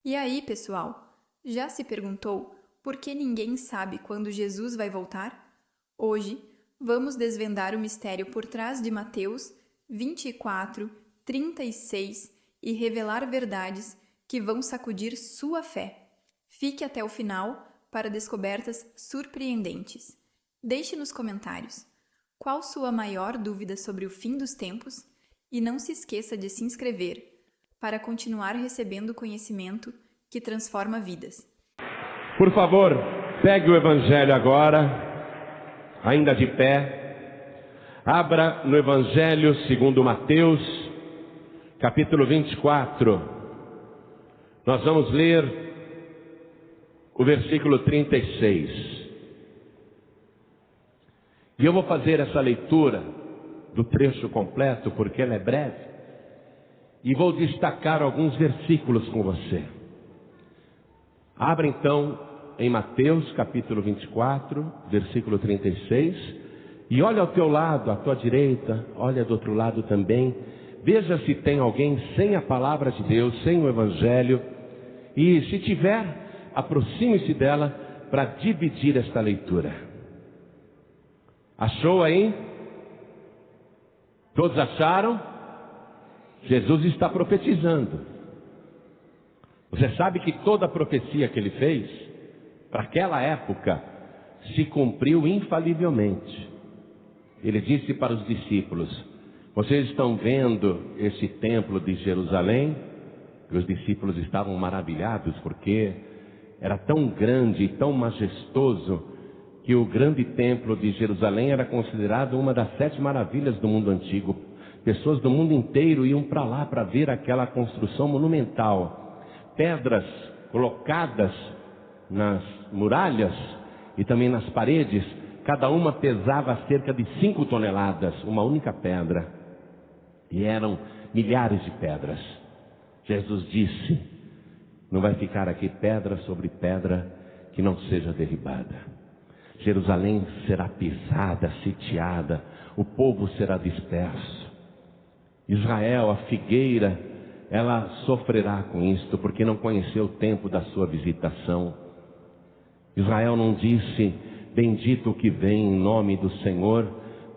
E aí, pessoal, já se perguntou por que ninguém sabe quando Jesus vai voltar? Hoje, vamos desvendar o mistério por trás de Mateus 24, 36 e revelar verdades que vão sacudir sua fé. Fique até o final para descobertas surpreendentes. Deixe nos comentários qual sua maior dúvida sobre o fim dos tempos e não se esqueça de se inscrever para continuar recebendo conhecimento que transforma vidas. Por favor, pegue o Evangelho agora, ainda de pé. Abra no Evangelho segundo Mateus, capítulo 24. Nós vamos ler o versículo 36. E eu vou fazer essa leitura do trecho completo, porque ela é breve, e vou destacar alguns versículos com você. Abra então em Mateus capítulo 24, versículo 36, e olha ao teu lado, à tua direita, olha do outro lado também, veja se tem alguém sem a palavra de Deus, sem o Evangelho, e se tiver, aproxime-se dela para dividir esta leitura. Achou aí? Todos acharam? Jesus está profetizando. Você sabe que toda a profecia que ele fez, para aquela época, se cumpriu infalivelmente. Ele disse para os discípulos: vocês estão vendo esse templo de Jerusalém? E os discípulos estavam maravilhados, porque era tão grande e tão majestoso, que o grande templo de Jerusalém era considerado uma das 7 maravilhas do mundo antigo. Pessoas do mundo inteiro iam para lá para ver aquela construção monumental. Pedras colocadas nas muralhas e também nas paredes, cada uma pesava cerca de 5 toneladas, uma única pedra. E eram milhares de pedras. Jesus disse: não vai ficar aqui pedra sobre pedra que não seja derribada. Jerusalém será pisada, sitiada, o povo será disperso. Israel, a figueira, ela sofrerá com isto, porque não conheceu o tempo da sua visitação. Israel não disse: bendito o que vem em nome do Senhor,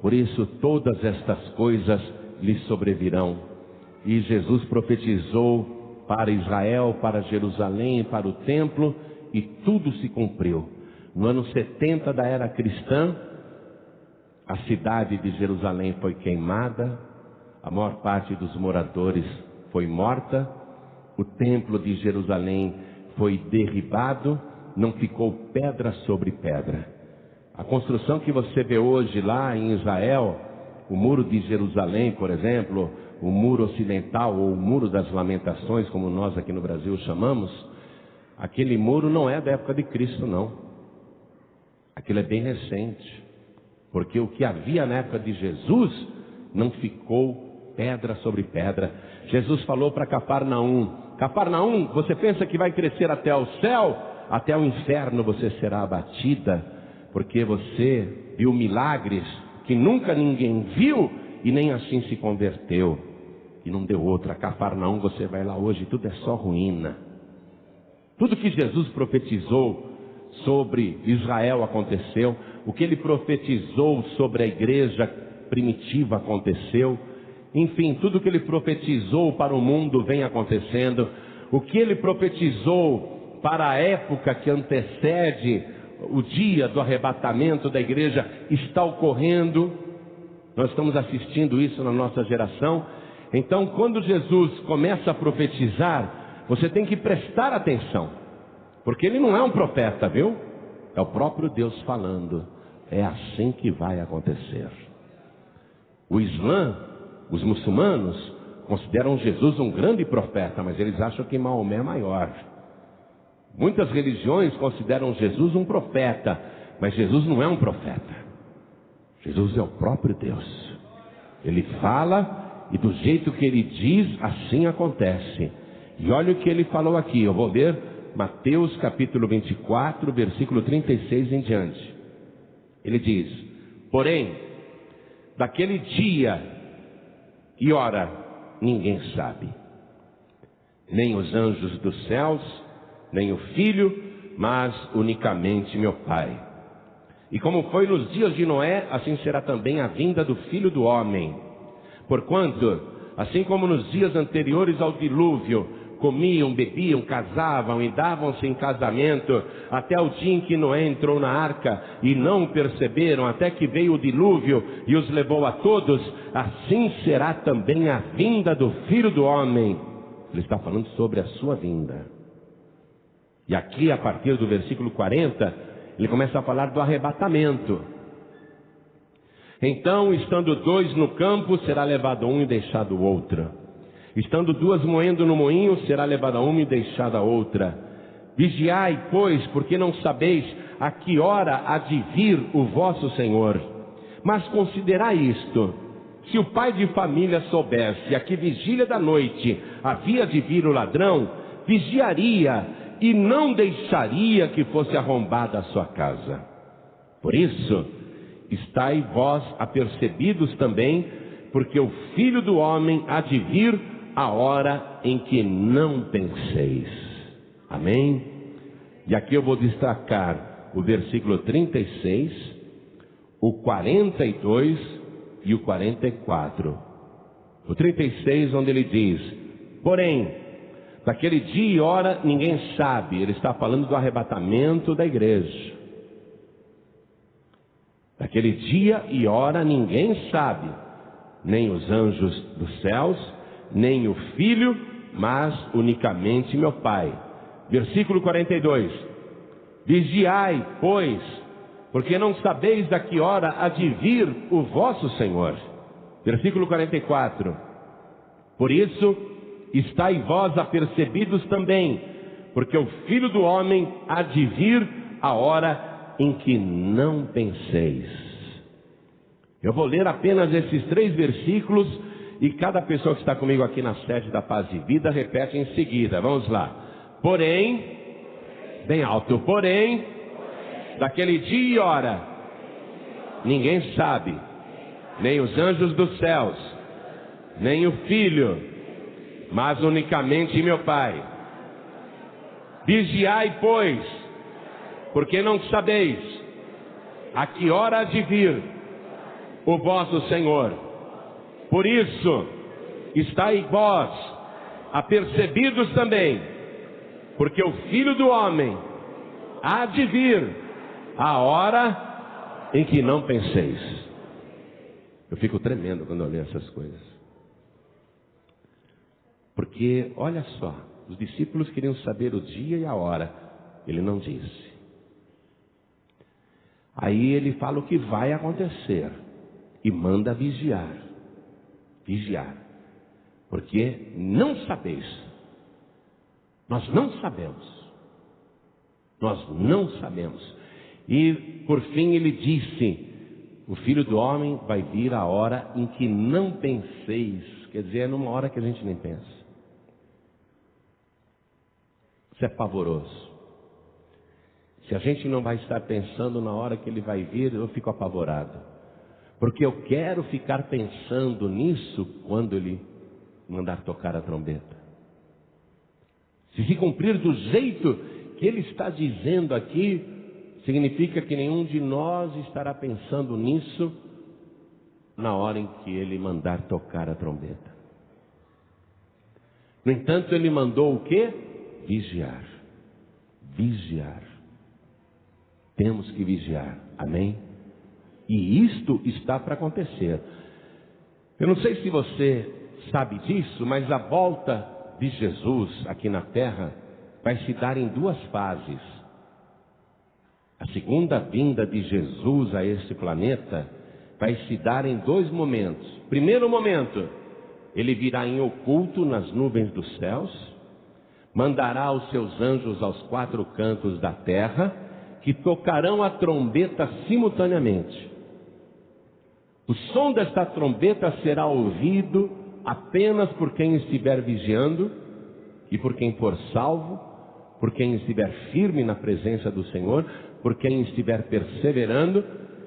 por isso todas estas coisas lhe sobrevirão. E Jesus profetizou para Israel, para Jerusalém, para o templo, e tudo se cumpriu. No ano 70 da era cristã, a cidade de Jerusalém foi queimada, a maior parte dos moradores foi morta, o templo de Jerusalém foi derribado, não ficou pedra sobre pedra. A construção que você vê hoje lá em Israel, o muro de Jerusalém, por exemplo, o muro ocidental ou o muro das lamentações, como nós aqui no Brasil chamamos, aquele muro não é da época de Cristo, não. Aquilo é bem recente, porque o que havia na época de Jesus não ficou pedra sobre pedra. Jesus falou para Cafarnaum: Cafarnaum, você pensa que vai crescer até o céu? Até o inferno você será abatida, porque você viu milagres que nunca ninguém viu e nem assim se converteu. E não deu outra. Cafarnaum, você vai lá hoje, tudo é só ruína. Tudo que Jesus profetizou sobre Israel aconteceu, o que ele profetizou sobre a igreja primitiva aconteceu, enfim, tudo que ele profetizou para o mundo vem acontecendo, o que ele profetizou para a época que antecede o dia do arrebatamento da igreja está ocorrendo. Nós estamos assistindo isso na nossa geração. Então, quando Jesus começa a profetizar, você tem que prestar atenção, porque ele não é um profeta, viu? É o próprio Deus falando. É assim que vai acontecer. O Islã, os muçulmanos, consideram Jesus um grande profeta, mas eles acham que Maomé é maior. Muitas religiões consideram Jesus um profeta, mas Jesus não é um profeta. Jesus é o próprio Deus. Ele fala e do jeito que ele diz, assim acontece. E olha o que ele falou aqui, eu vou ler Mateus capítulo 24, versículo 36 em diante. Ele diz: porém, daquele dia e hora ninguém sabe, nem os anjos dos céus, nem o Filho, mas unicamente meu Pai. E como foi nos dias de Noé, assim será também a vinda do Filho do Homem. Porquanto, assim como nos dias anteriores ao dilúvio, comiam, bebiam, casavam e davam-se em casamento, até o dia em que Noé entrou na arca, e não o perceberam, até que veio o dilúvio e os levou a todos, assim será também a vinda do Filho do Homem. Ele está falando sobre a sua vinda. E aqui, a partir do versículo 40, ele começa a falar do arrebatamento. Então, estando dois no campo, será levado um e deixado o outro. Estando duas moendo no moinho, será levada uma e deixada a outra. Vigiai, pois, porque não sabeis a que hora há de vir o vosso Senhor. Mas considerai isto: se o pai de família soubesse a que vigília da noite havia de vir o ladrão, vigiaria e não deixaria que fosse arrombada a sua casa. Por isso, estai vós apercebidos também, porque o Filho do Homem há de vir a hora em que não penseis. Amém? E aqui eu vou destacar o versículo 36, o 42 e o 44. O 36, onde ele diz: porém, daquele dia e hora ninguém sabe. Ele está falando do arrebatamento da igreja. Daquele dia e hora ninguém sabe, nem os anjos dos céus, nem o Filho, mas unicamente meu Pai. Versículo 42. Vigiai, pois, porque não sabeis da que hora há de vir o vosso Senhor. Versículo 44. Por isso, estai vós apercebidos também, porque o Filho do Homem há de vir a hora em que não penseis. Eu vou ler apenas esses 3 versículos, e cada pessoa que está comigo aqui na sede da Paz e Vida repete em seguida. Vamos lá. Porém, bem alto, porém, daquele dia e hora ninguém sabe, nem os anjos dos céus, nem o Filho, mas unicamente meu Pai. Vigiai, pois, porque não sabeis a que hora há de vir o vosso Senhor. Por isso, estai vós apercebidos também, porque o Filho do Homem há de vir a hora em que não penseis. Eu fico tremendo quando eu leio essas coisas. Porque, olha só, os discípulos queriam saber o dia e a hora. Ele não disse. Aí ele fala o que vai acontecer e manda vigiar. Vigiar. Porque não sabeis. Nós não sabemos. Nós não sabemos. E, por fim, ele disse: o Filho do Homem vai vir a hora em que não penseis. Quer dizer, é numa hora que a gente nem pensa. Isso é pavoroso. Se a gente não vai estar pensando na hora que ele vai vir, eu fico apavorado. Porque eu quero ficar pensando nisso quando ele mandar tocar a trombeta. Se cumprir do jeito que ele está dizendo aqui, significa que nenhum de nós estará pensando nisso na hora em que ele mandar tocar a trombeta. No entanto, ele mandou o quê? Vigiar. Vigiar. Temos que vigiar. Amém? E isto está para acontecer. Eu não sei se você sabe disso, mas a volta de Jesus aqui na terra vai se dar em 2 fases. A segunda vinda de Jesus a este planeta vai se dar em 2 momentos. Primeiro momento, ele virá em oculto nas nuvens dos céus, mandará os seus anjos aos 4 cantos da terra, que tocarão a trombeta simultaneamente. O som desta trombeta será ouvido apenas por quem estiver vigiando e por quem for salvo, por quem estiver firme na presença do Senhor, por quem estiver perseverando,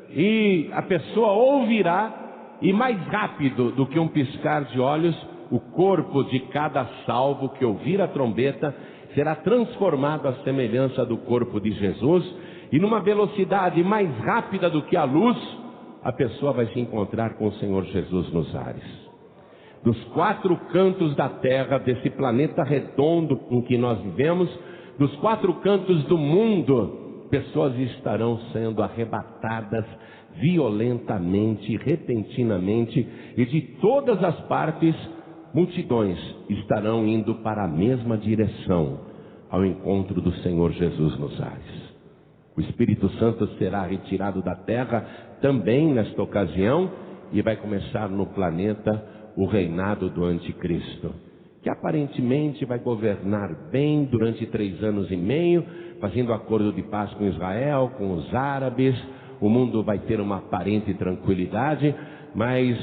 e a pessoa ouvirá, e mais rápido do que um piscar de olhos, o corpo de cada salvo que ouvir a trombeta será transformado à semelhança do corpo de Jesus, e numa velocidade mais rápida do que a luz, a pessoa vai se encontrar com o Senhor Jesus nos ares. Dos 4 cantos da terra, desse planeta redondo em que nós vivemos, dos 4 cantos do mundo, pessoas estarão sendo arrebatadas violentamente, repentinamente, e de todas as partes, multidões estarão indo para a mesma direção, ao encontro do Senhor Jesus nos ares. O Espírito Santo será retirado da terra também nesta ocasião, e vai começar no planeta o reinado do anticristo, que aparentemente vai governar bem durante 3 anos e meio, fazendo acordo de paz com Israel, com os árabes. O mundo vai ter uma aparente tranquilidade, mas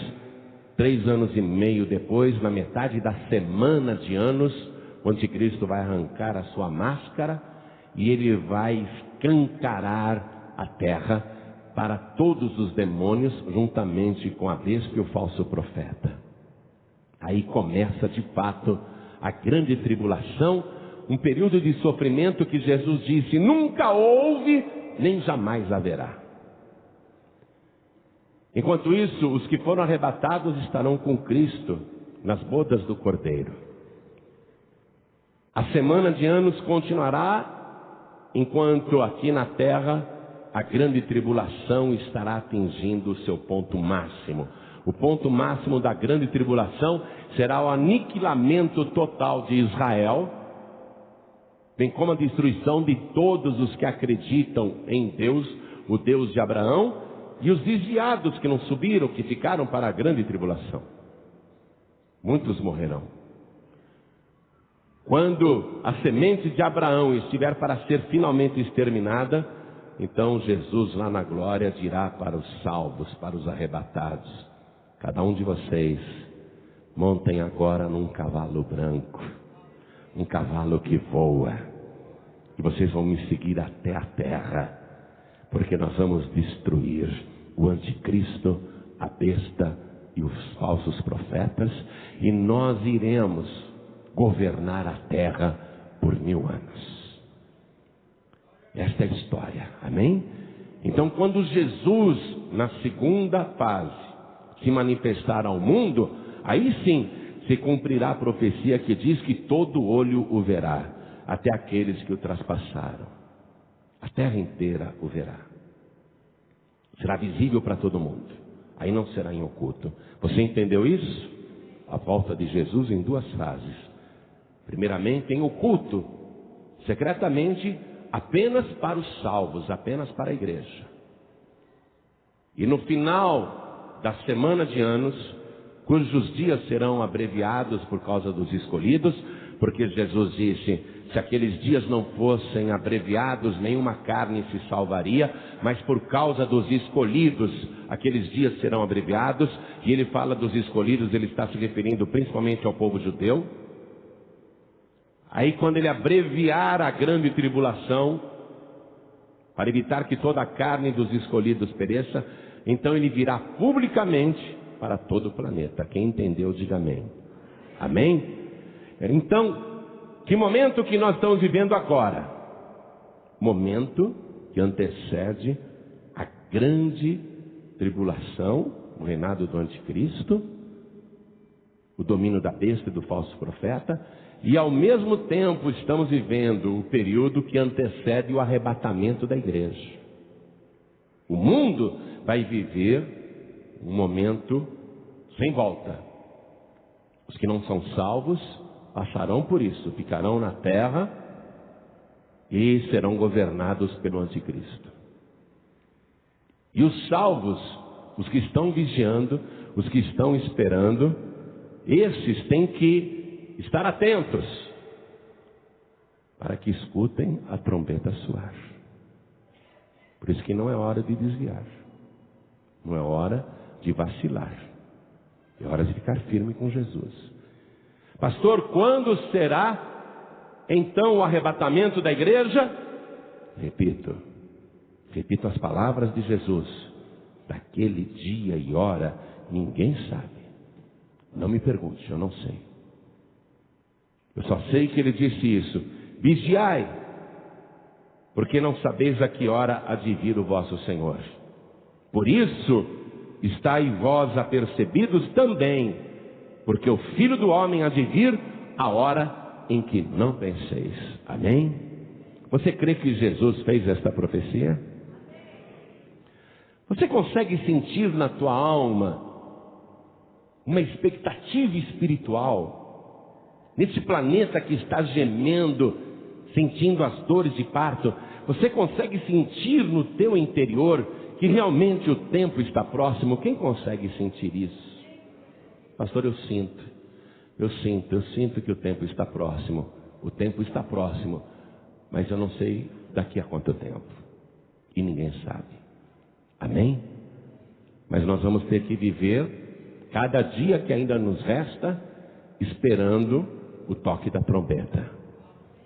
3 anos e meio depois, na metade da semana de anos, o anticristo vai arrancar a sua máscara e ele vai escancarar a terra para todos os demônios, juntamente com a besta e o falso profeta. Aí começa de fato a grande tribulação, um período de sofrimento que Jesus disse: nunca houve, nem jamais haverá. Enquanto isso, os que foram arrebatados estarão com Cristo nas bodas do Cordeiro. A semana de anos continuará, enquanto aqui na terra a grande tribulação estará atingindo o seu ponto máximo. O ponto máximo da grande tribulação será o aniquilamento total de Israel, bem como a destruição de todos os que acreditam em Deus, o Deus de Abraão, e os desviados que não subiram, que ficaram para a grande tribulação. Muitos morrerão. Quando a semente de Abraão estiver para ser finalmente exterminada, então Jesus lá na glória dirá para os salvos, para os arrebatados: cada um de vocês montem agora num cavalo branco, um cavalo que voa, e vocês vão me seguir até a terra, porque nós vamos destruir o anticristo, a besta e os falsos profetas, e nós iremos governar a terra por 1000 anos. Esta é a história, amém? Então, quando Jesus, na segunda fase, se manifestar ao mundo, aí sim se cumprirá a profecia que diz que todo olho o verá, até aqueles que o traspassaram. A terra inteira o verá. Será visível para todo mundo. Aí não será em oculto. Você entendeu isso? A volta de Jesus em 2 fases. Primeiramente em oculto, secretamente, apenas para os salvos, apenas para a igreja. E no final da semana de anos, cujos dias serão abreviados por causa dos escolhidos, porque Jesus disse: se aqueles dias não fossem abreviados, nenhuma carne se salvaria, mas por causa dos escolhidos, aqueles dias serão abreviados. E ele fala dos escolhidos, ele está se referindo principalmente ao povo judeu. Aí quando ele abreviar a grande tribulação, para evitar que toda a carne dos escolhidos pereça, então ele virá publicamente para todo o planeta. Quem entendeu, diga amém. Amém? Então, que momento que nós estamos vivendo agora? Momento que antecede a grande tribulação, o reinado do anticristo, o domínio da besta e do falso profeta, e ao mesmo tempo estamos vivendo o período que antecede o arrebatamento da igreja. O mundo vai viver um momento sem volta. Os que não são salvos passarão por isso, ficarão na terra e serão governados pelo anticristo. E os salvos, os que estão vigiando, os que estão esperando, esses têm que estar atentos para que escutem a trombeta soar. Por isso que não é hora de desviar, não é hora de vacilar, é hora de ficar firme com Jesus. Pastor, quando será então o arrebatamento da igreja? Repito as palavras de Jesus: daquele dia e hora ninguém sabe, Não me pergunte, eu não sei. Eu só sei que ele disse isso: vigiai, porque não sabeis a que hora há de vir o vosso Senhor. Por isso, estai vós apercebidos também, porque o Filho do Homem há de vir a hora em que não penseis. Amém? Você crê que Jesus fez esta profecia? Você consegue sentir na tua alma uma expectativa espiritual nesse planeta que está gemendo, sentindo as dores de parto? Você consegue sentir no teu interior que realmente o tempo está próximo? Quem consegue sentir isso? Pastor, eu sinto que o tempo está próximo. O tempo está próximo, mas eu não sei daqui a quanto tempo, e ninguém sabe. Amém? Mas nós vamos ter que viver cada dia que ainda nos resta, esperando o toque da trombeta.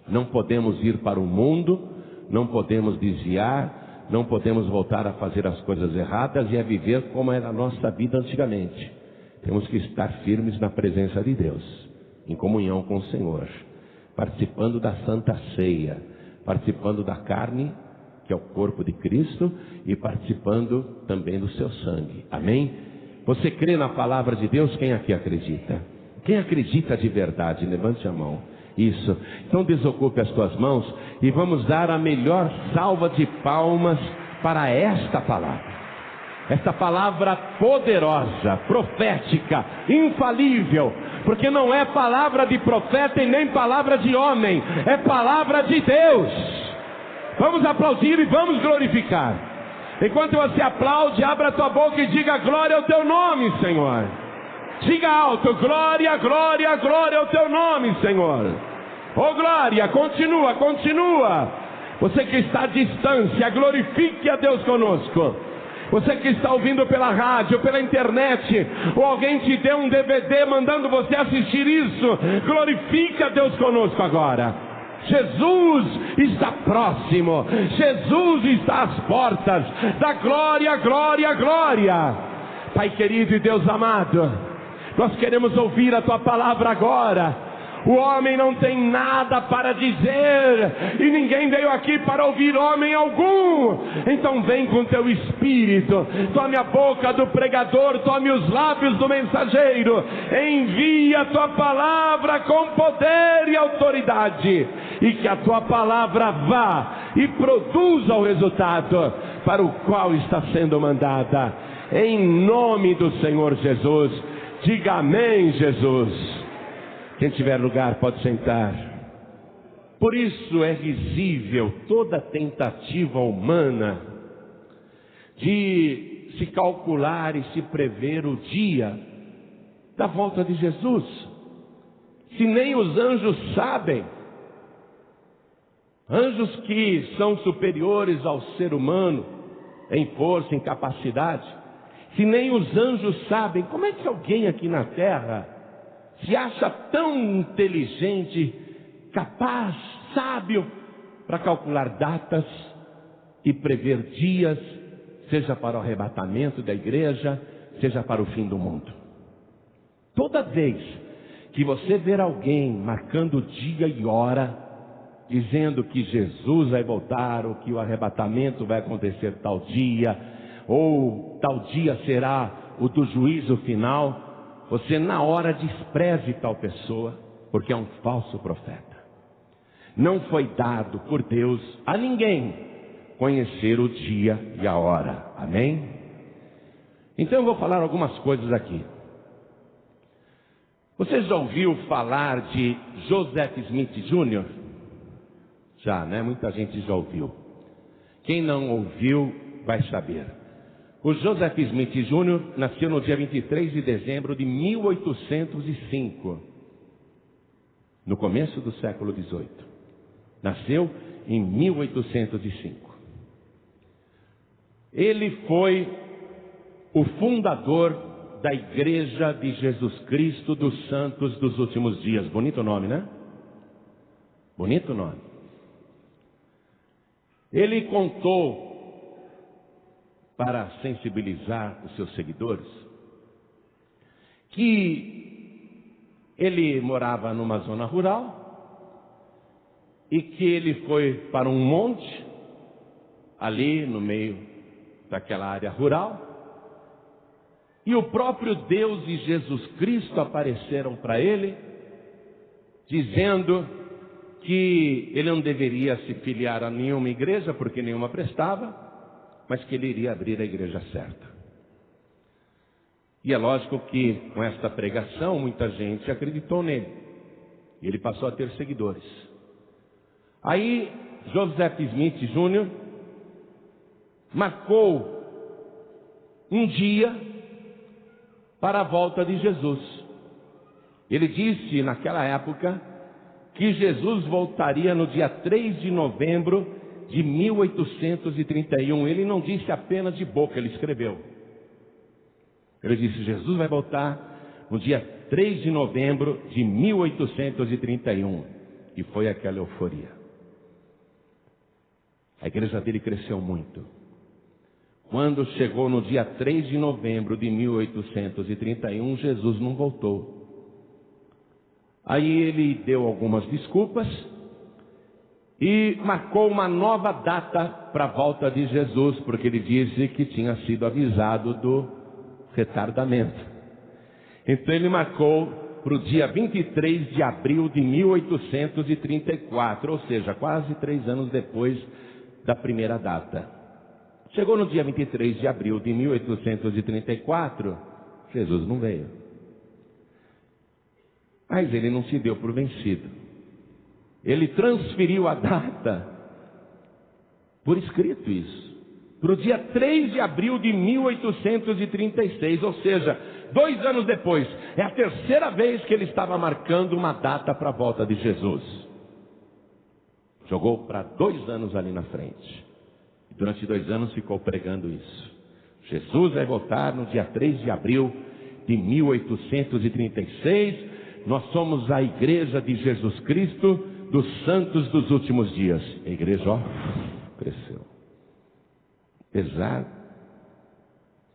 Não podemos ir para o mundo, não podemos desviar, não podemos voltar a fazer as coisas erradas e a viver como era a nossa vida antigamente. Temos que estar firmes na presença de Deus, em comunhão com o Senhor, participando da Santa Ceia, participando da carne, que é o corpo de Cristo, e participando também do seu sangue. Amém? Você crê na palavra de Deus? Quem aqui acredita? Quem acredita de verdade? Levante a mão. Isso. Então desocupe as tuas mãos e vamos dar a melhor salva de palmas para esta palavra. Esta palavra poderosa, profética, infalível, porque não é palavra de profeta e nem palavra de homem, é palavra de Deus. Vamos aplaudir e vamos glorificar. Enquanto você aplaude, abra a tua boca e diga: glória ao teu nome, Senhor. Diga alto: glória, glória, glória ao teu nome, Senhor. Oh glória, continua, continua. Você que está à distância, glorifique a Deus conosco. Você que está ouvindo pela rádio, pela internet, ou alguém te deu um DVD mandando você assistir isso, glorifique a Deus conosco agora. Jesus está próximo, Jesus está às portas da glória, glória, glória. Pai querido e Deus amado, nós queremos ouvir a tua palavra agora. O homem não tem nada para dizer, e ninguém veio aqui para ouvir homem algum. Então vem com teu espírito, tome a boca do pregador, tome os lábios do mensageiro, envia a tua palavra com poder e autoridade, e que a tua palavra vá e produza o resultado para o qual está sendo mandada. Em nome do Senhor Jesus, diga amém, Jesus. Quem tiver lugar pode sentar. Por isso é risível toda tentativa humana de se calcular e se prever o dia da volta de Jesus, se nem os anjos sabem. Anjos que são superiores ao ser humano em força, em capacidade, se nem os anjos sabem, como é que alguém aqui na terra se acha tão inteligente, capaz, sábio, para calcular datas e prever dias, seja para o arrebatamento da igreja, seja para o fim do mundo? Toda vez que você ver alguém marcando dia e hora, dizendo que Jesus vai voltar, ou que o arrebatamento vai acontecer tal dia, ou tal dia será o do juízo final, você na hora despreze tal pessoa, porque é um falso profeta. Não foi dado por Deus a ninguém conhecer o dia e a hora. Amém? Então eu vou falar algumas coisas aqui. Você já ouviu falar de Joseph Smith Jr.? Já, né? Muita gente já ouviu. Quem não ouviu vai saber. O Joseph Smith Jr. nasceu no dia 23 de dezembro de 1805, no começo do século XVIII. Nasceu em 1805. Ele foi o fundador da Igreja de Jesus Cristo dos Santos dos Últimos Dias. Bonito nome, né? Bonito nome. Ele contou, para sensibilizar os seus seguidores, que ele morava numa zona rural e que ele foi para um monte, ali no meio daquela área rural, e o próprio Deus e Jesus Cristo apareceram para ele, dizendo que ele não deveria se filiar a nenhuma igreja, porque nenhuma prestava, mas que ele iria abrir a igreja certa. E é lógico que com esta pregação muita gente acreditou nele. E ele passou a ter seguidores. Aí Joseph Smith Jr. marcou um dia para a volta de Jesus. Ele disse naquela época que Jesus voltaria no dia 3 de novembro de 1831. Ele não disse apenas de boca, ele escreveu. Ele disse: Jesus vai voltar no dia 3 de novembro de 1831. E foi aquela euforia. A igreja dele cresceu muito. Quando chegou no dia 3 de novembro de 1831, Jesus não voltou. Aí ele deu algumas desculpas e marcou uma nova data para a volta de Jesus, porque ele disse que tinha sido avisado do retardamento. Então ele marcou para o dia 23 de abril de 1834, ou seja, quase 3 anos depois da primeira data. Chegou no dia 23 de abril de 1834, Jesus não veio. Mas ele não se deu por vencido. Ele transferiu a data, por escrito isso, para o dia 3 de abril de 1836, ou seja, 2 anos depois. É a terceira vez que ele estava marcando uma data para a volta de Jesus. Jogou para 2 anos ali na frente. E durante 2 anos ficou pregando isso. Jesus vai voltar no dia 3 de abril de 1836. Nós somos a igreja de Jesus Cristo dos santos dos últimos dias. A igreja, ó, cresceu. Apesar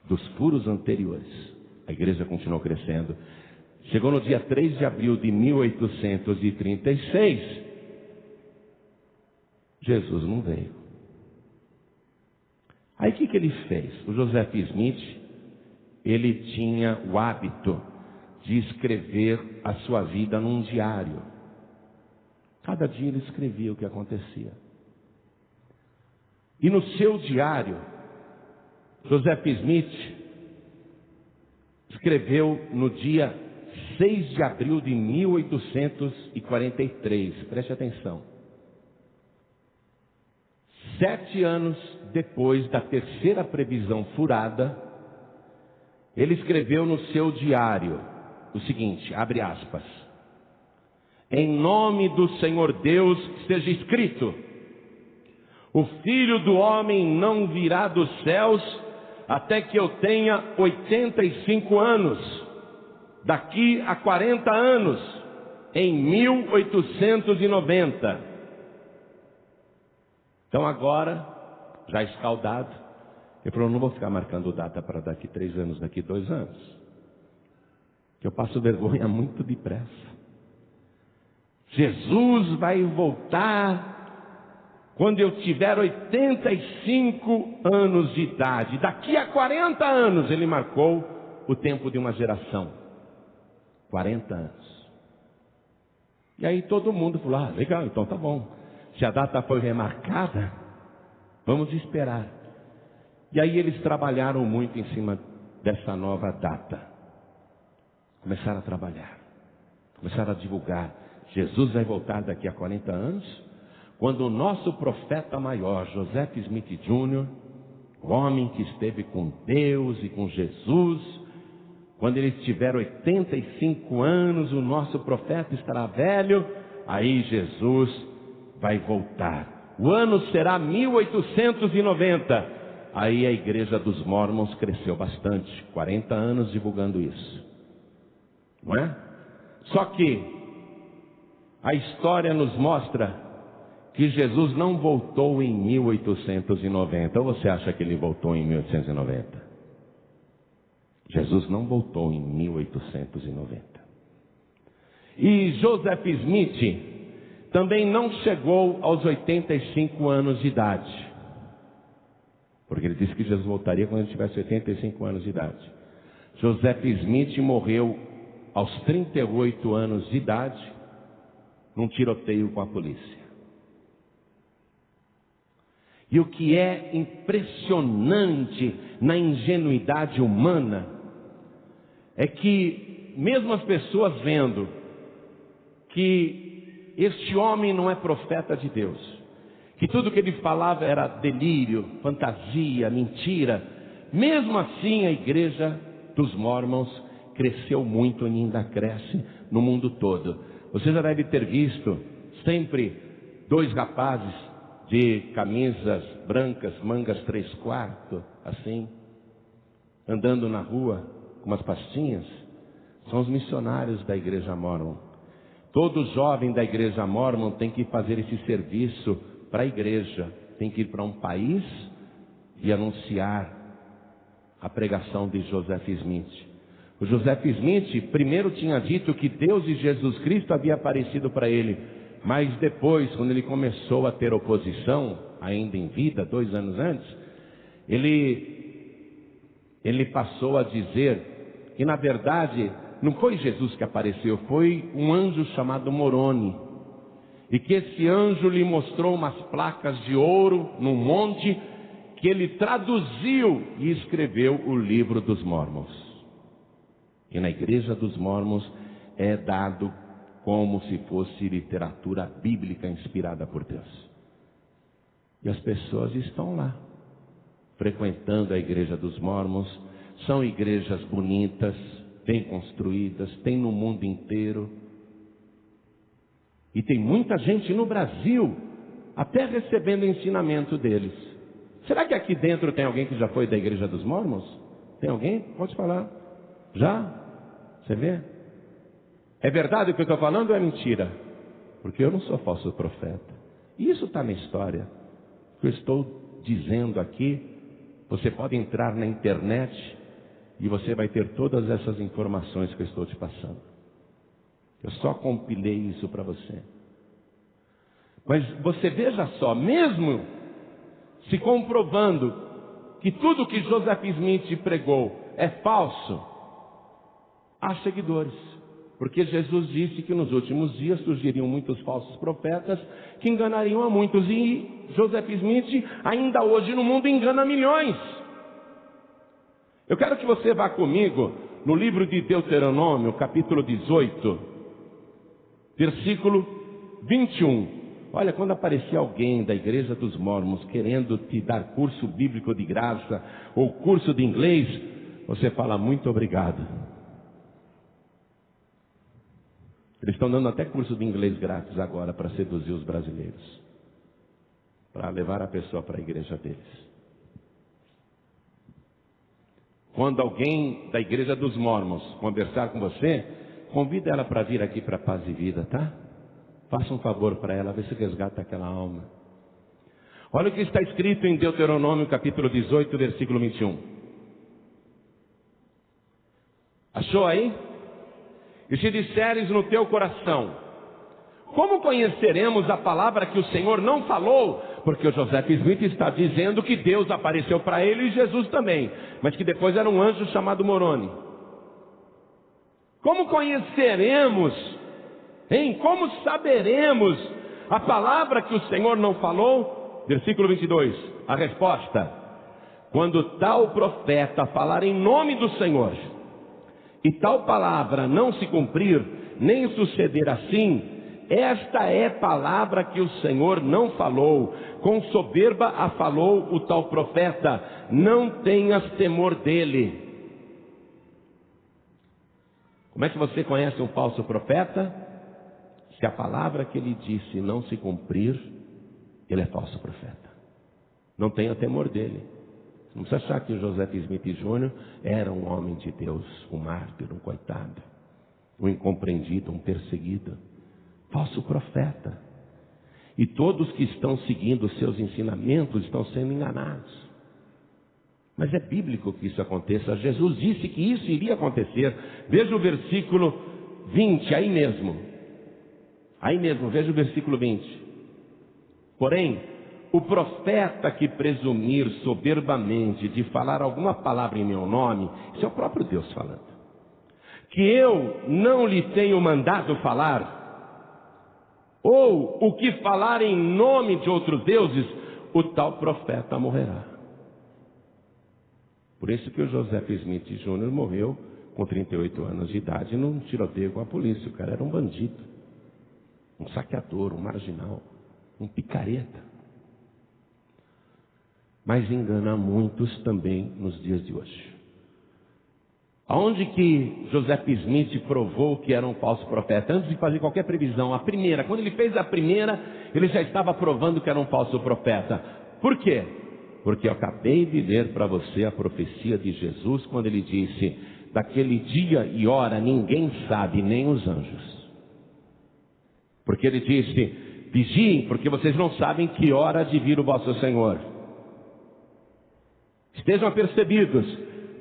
dos furos anteriores, a igreja continuou crescendo. Chegou no dia 3 de abril de 1836, Jesus não veio. Aí o que ele fez? O Joseph Smith, ele tinha o hábito de escrever a sua vida num diário. Cada dia ele escrevia o que acontecia. E no seu diário, Joseph Smith escreveu no dia 6 de abril de 1843. Preste atenção. 7 anos depois da terceira previsão furada, ele escreveu no seu diário o seguinte, abre aspas: em nome do Senhor Deus seja escrito: o Filho do Homem não virá dos céus até que eu tenha 85 anos, daqui a 40 anos, em 1890. Então agora, já escaldado, ele falou: não vou ficar marcando data para daqui 3 anos, daqui 2 anos, que eu passo vergonha muito depressa. Jesus vai voltar quando eu tiver 85 anos de idade. Daqui a 40 anos, ele marcou o tempo de uma geração. 40 anos. E aí todo mundo falou: ah, legal, então tá bom. Se a data foi remarcada, vamos esperar. E aí eles trabalharam muito em cima dessa nova data. Começaram a trabalhar. Começaram a divulgar. Jesus vai voltar daqui a 40 anos, quando o nosso profeta maior, Joseph Smith Jr., o homem que esteve com Deus e com Jesus, quando ele tiver 85 anos, o nosso profeta estará velho, aí Jesus vai voltar. O ano será 1890. Aí a igreja dos Mormons cresceu bastante, 40 anos divulgando isso. Não é? Só que a história nos mostra que Jesus não voltou em 1890. Ou você acha que ele voltou em 1890? Jesus não voltou em 1890. E Joseph Smith também não chegou aos 85 anos de idade. Porque ele disse que Jesus voltaria quando ele tivesse 85 anos de idade. Joseph Smith morreu aos 38 anos de idade, num tiroteio com a polícia. E o que é impressionante na ingenuidade humana é que, mesmo as pessoas vendo que este homem não é profeta de Deus, que tudo que ele falava era delírio, fantasia, mentira, mesmo assim a igreja dos Mormons cresceu muito e ainda cresce no mundo todo. Você já deve ter visto sempre dois rapazes de camisas brancas, mangas 3/4, assim, andando na rua com umas pastinhas. São os missionários da igreja Mormon. Todo jovem da igreja Mormon tem que fazer esse serviço para a igreja, tem que ir para um país e anunciar a pregação de Joseph Smith. O Joseph Smith primeiro tinha dito que Deus e Jesus Cristo havia aparecido para ele, mas depois, quando ele começou a ter oposição, ainda em vida, 2 anos antes, ele passou a dizer que na verdade não foi Jesus que apareceu, foi um anjo chamado Moroni, e que esse anjo lhe mostrou umas placas de ouro num monte, que ele traduziu e escreveu o livro dos Mormons. E na igreja dos Mormons é dado como se fosse literatura bíblica inspirada por Deus. E as pessoas estão lá, frequentando a igreja dos Mormons. São igrejas bonitas, bem construídas, tem no mundo inteiro. E tem muita gente no Brasil até recebendo ensinamento deles. Será que aqui dentro tem alguém que já foi da igreja dos Mormons? Tem alguém? Pode falar. Já? Você vê? É verdade o que eu estou falando ou é mentira? Porque eu não sou falso profeta. Isso está na história. O que eu estou dizendo aqui, você pode entrar na internet e você vai ter todas essas informações que eu estou te passando. Eu só compilei isso para você. Mas você veja só, mesmo se comprovando que tudo que Joseph Smith pregou é falso, há seguidores. Porque Jesus disse que nos últimos dias surgiriam muitos falsos profetas que enganariam a muitos. E Joseph Smith ainda hoje no mundo engana milhões. Eu quero que você vá comigo no livro de Deuteronômio, capítulo 18, versículo 21. Olha, quando aparecer alguém da igreja dos Mormons querendo te dar curso bíblico de graça ou curso de inglês, você fala muito obrigado. Eles estão dando até curso de inglês grátis agora para seduzir os brasileiros, para levar a pessoa para a igreja deles. Quando alguém da igreja dos Mormons conversar com você, convida ela para vir aqui para Paz e Vida, tá? Faça um favor para ela, vê se resgata aquela alma. Olha o que está escrito em Deuteronômio capítulo 18, versículo 21. Achou aí? E se disseres no teu coração, como conheceremos a palavra que o Senhor não falou? Porque o Joseph Smith está dizendo que Deus apareceu para ele e Jesus também, mas que depois era um anjo chamado Moroni. Como conheceremos, hein? Como saberemos a palavra que o Senhor não falou? Versículo 22, a resposta: quando tal profeta falar em nome do Senhor, e tal palavra não se cumprir, nem suceder assim, esta é palavra que o Senhor não falou, com soberba a falou o tal profeta, não tenhas temor dele. Como é que você conhece um falso profeta? Se a palavra que ele disse não se cumprir, ele é falso profeta. Não tenha temor dele. Não precisa achar que o Joseph Smith Jr. era um homem de Deus, um mártir, um coitado, um incompreendido, um perseguido. Falso profeta. E todos que estão seguindo os seus ensinamentos estão sendo enganados. Mas é bíblico que isso aconteça. Jesus disse que isso iria acontecer. Veja o versículo 20, aí mesmo. Aí mesmo, veja o versículo 20. Porém, o profeta que presumir soberbamente de falar alguma palavra em meu nome, isso é o próprio Deus falando, que eu não lhe tenho mandado falar, ou o que falar em nome de outros deuses, o tal profeta morrerá. Por isso que o Joseph Smith Jr. morreu com 38 anos de idade num tiroteio com a polícia. O cara era um bandido, um saqueador, um marginal, um picareta. Mas engana muitos também nos dias de hoje. Aonde que Joseph Smith provou que era um falso profeta? Antes de fazer qualquer previsão, a primeira, quando ele fez a primeira, ele já estava provando que era um falso profeta. Por quê? Porque eu acabei de ler para você a profecia de Jesus, quando ele disse: daquele dia e hora ninguém sabe, nem os anjos. Porque ele disse: vigiem, porque vocês não sabem que hora há de vir o vosso Senhor. Estejam apercebidos,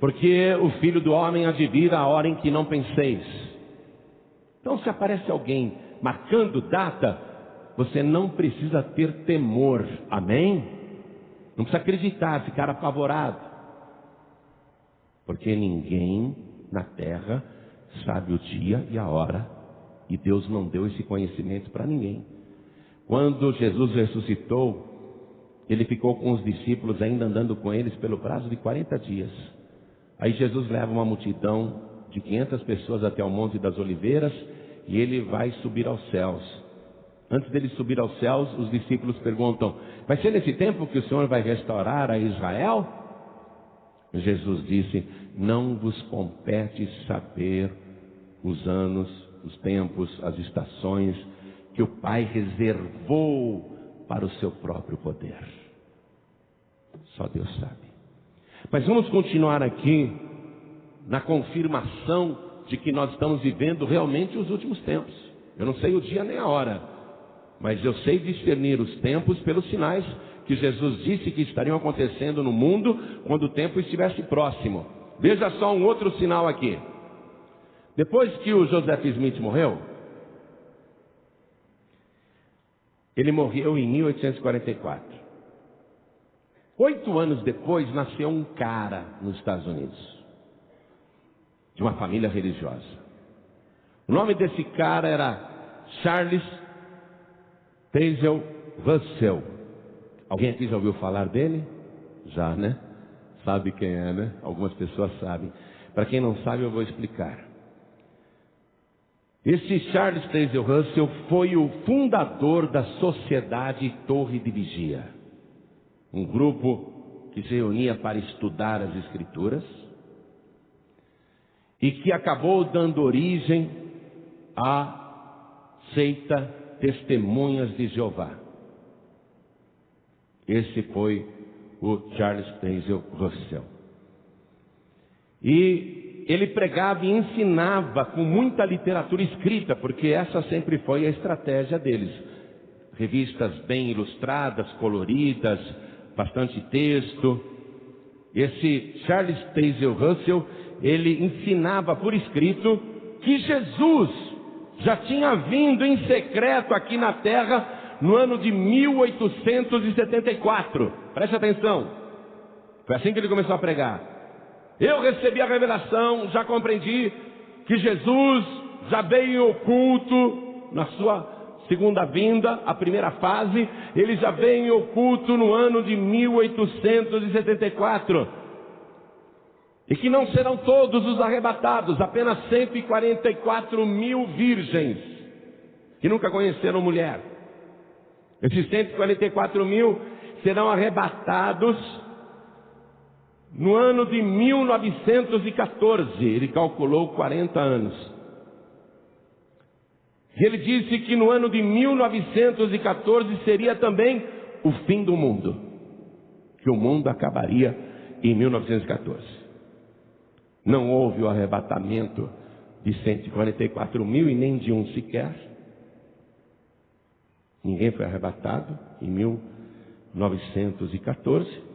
porque o Filho do Homem há de vir a hora em que não penseis. Então, se aparece alguém marcando data, você não precisa ter temor, amém? Não precisa acreditar, ficar apavorado, porque ninguém na terra sabe o dia e a hora, e Deus não deu esse conhecimento para ninguém. Quando Jesus ressuscitou, ele ficou com os discípulos ainda andando com eles pelo prazo de 40 dias. Aí Jesus leva uma multidão de 500 pessoas até o Monte das Oliveiras e ele vai subir aos céus. Antes dele subir aos céus, os discípulos perguntam: vai ser nesse tempo que o Senhor vai restaurar a Israel? Jesus disse: não vos compete saber os anos, os tempos, as estações que o Pai reservou para o seu próprio poder. Só Deus sabe. Mas vamos continuar aqui na confirmação de que nós estamos vivendo realmente os últimos tempos. Eu não sei o dia nem a hora, mas eu sei discernir os tempos pelos sinais que Jesus disse que estariam acontecendo no mundo quando o tempo estivesse próximo. Veja só um outro sinal aqui. Depois que o Joseph Smith morreu, ele morreu em 1844. 8 anos depois nasceu um cara nos Estados Unidos, de uma família religiosa. O nome desse cara era Charles Taze Russell. Alguém aqui já ouviu falar dele? Já, né? Sabe quem é, né? Algumas pessoas sabem. Para quem não sabe, eu vou explicar. Esse Charles Taze Russell foi o fundador da Sociedade Torre de Vigia, um grupo que se reunia para estudar as Escrituras e que acabou dando origem à seita Testemunhas de Jeová. Esse foi o Charles Taze Russell. E ele pregava e ensinava com muita literatura escrita, porque essa sempre foi a estratégia deles. Revistas bem ilustradas, coloridas, bastante texto. Esse Charles Taze Russell, ele ensinava por escrito que Jesus já tinha vindo em secreto aqui na terra no ano de 1874. Preste atenção. Foi assim que ele começou a pregar. Eu recebi a revelação, já compreendi que Jesus já veio em oculto na sua segunda vinda, a primeira fase. Ele já veio em oculto no ano de 1874. E que não serão todos os arrebatados, apenas 144 mil virgens que nunca conheceram mulher. Esses 144 mil serão arrebatados no ano de 1914, ele calculou 40 anos. E ele disse que no ano de 1914 seria também o fim do mundo, que o mundo acabaria em 1914. Não houve o arrebatamento de 144 mil e nem de um sequer. Ninguém foi arrebatado em 1914.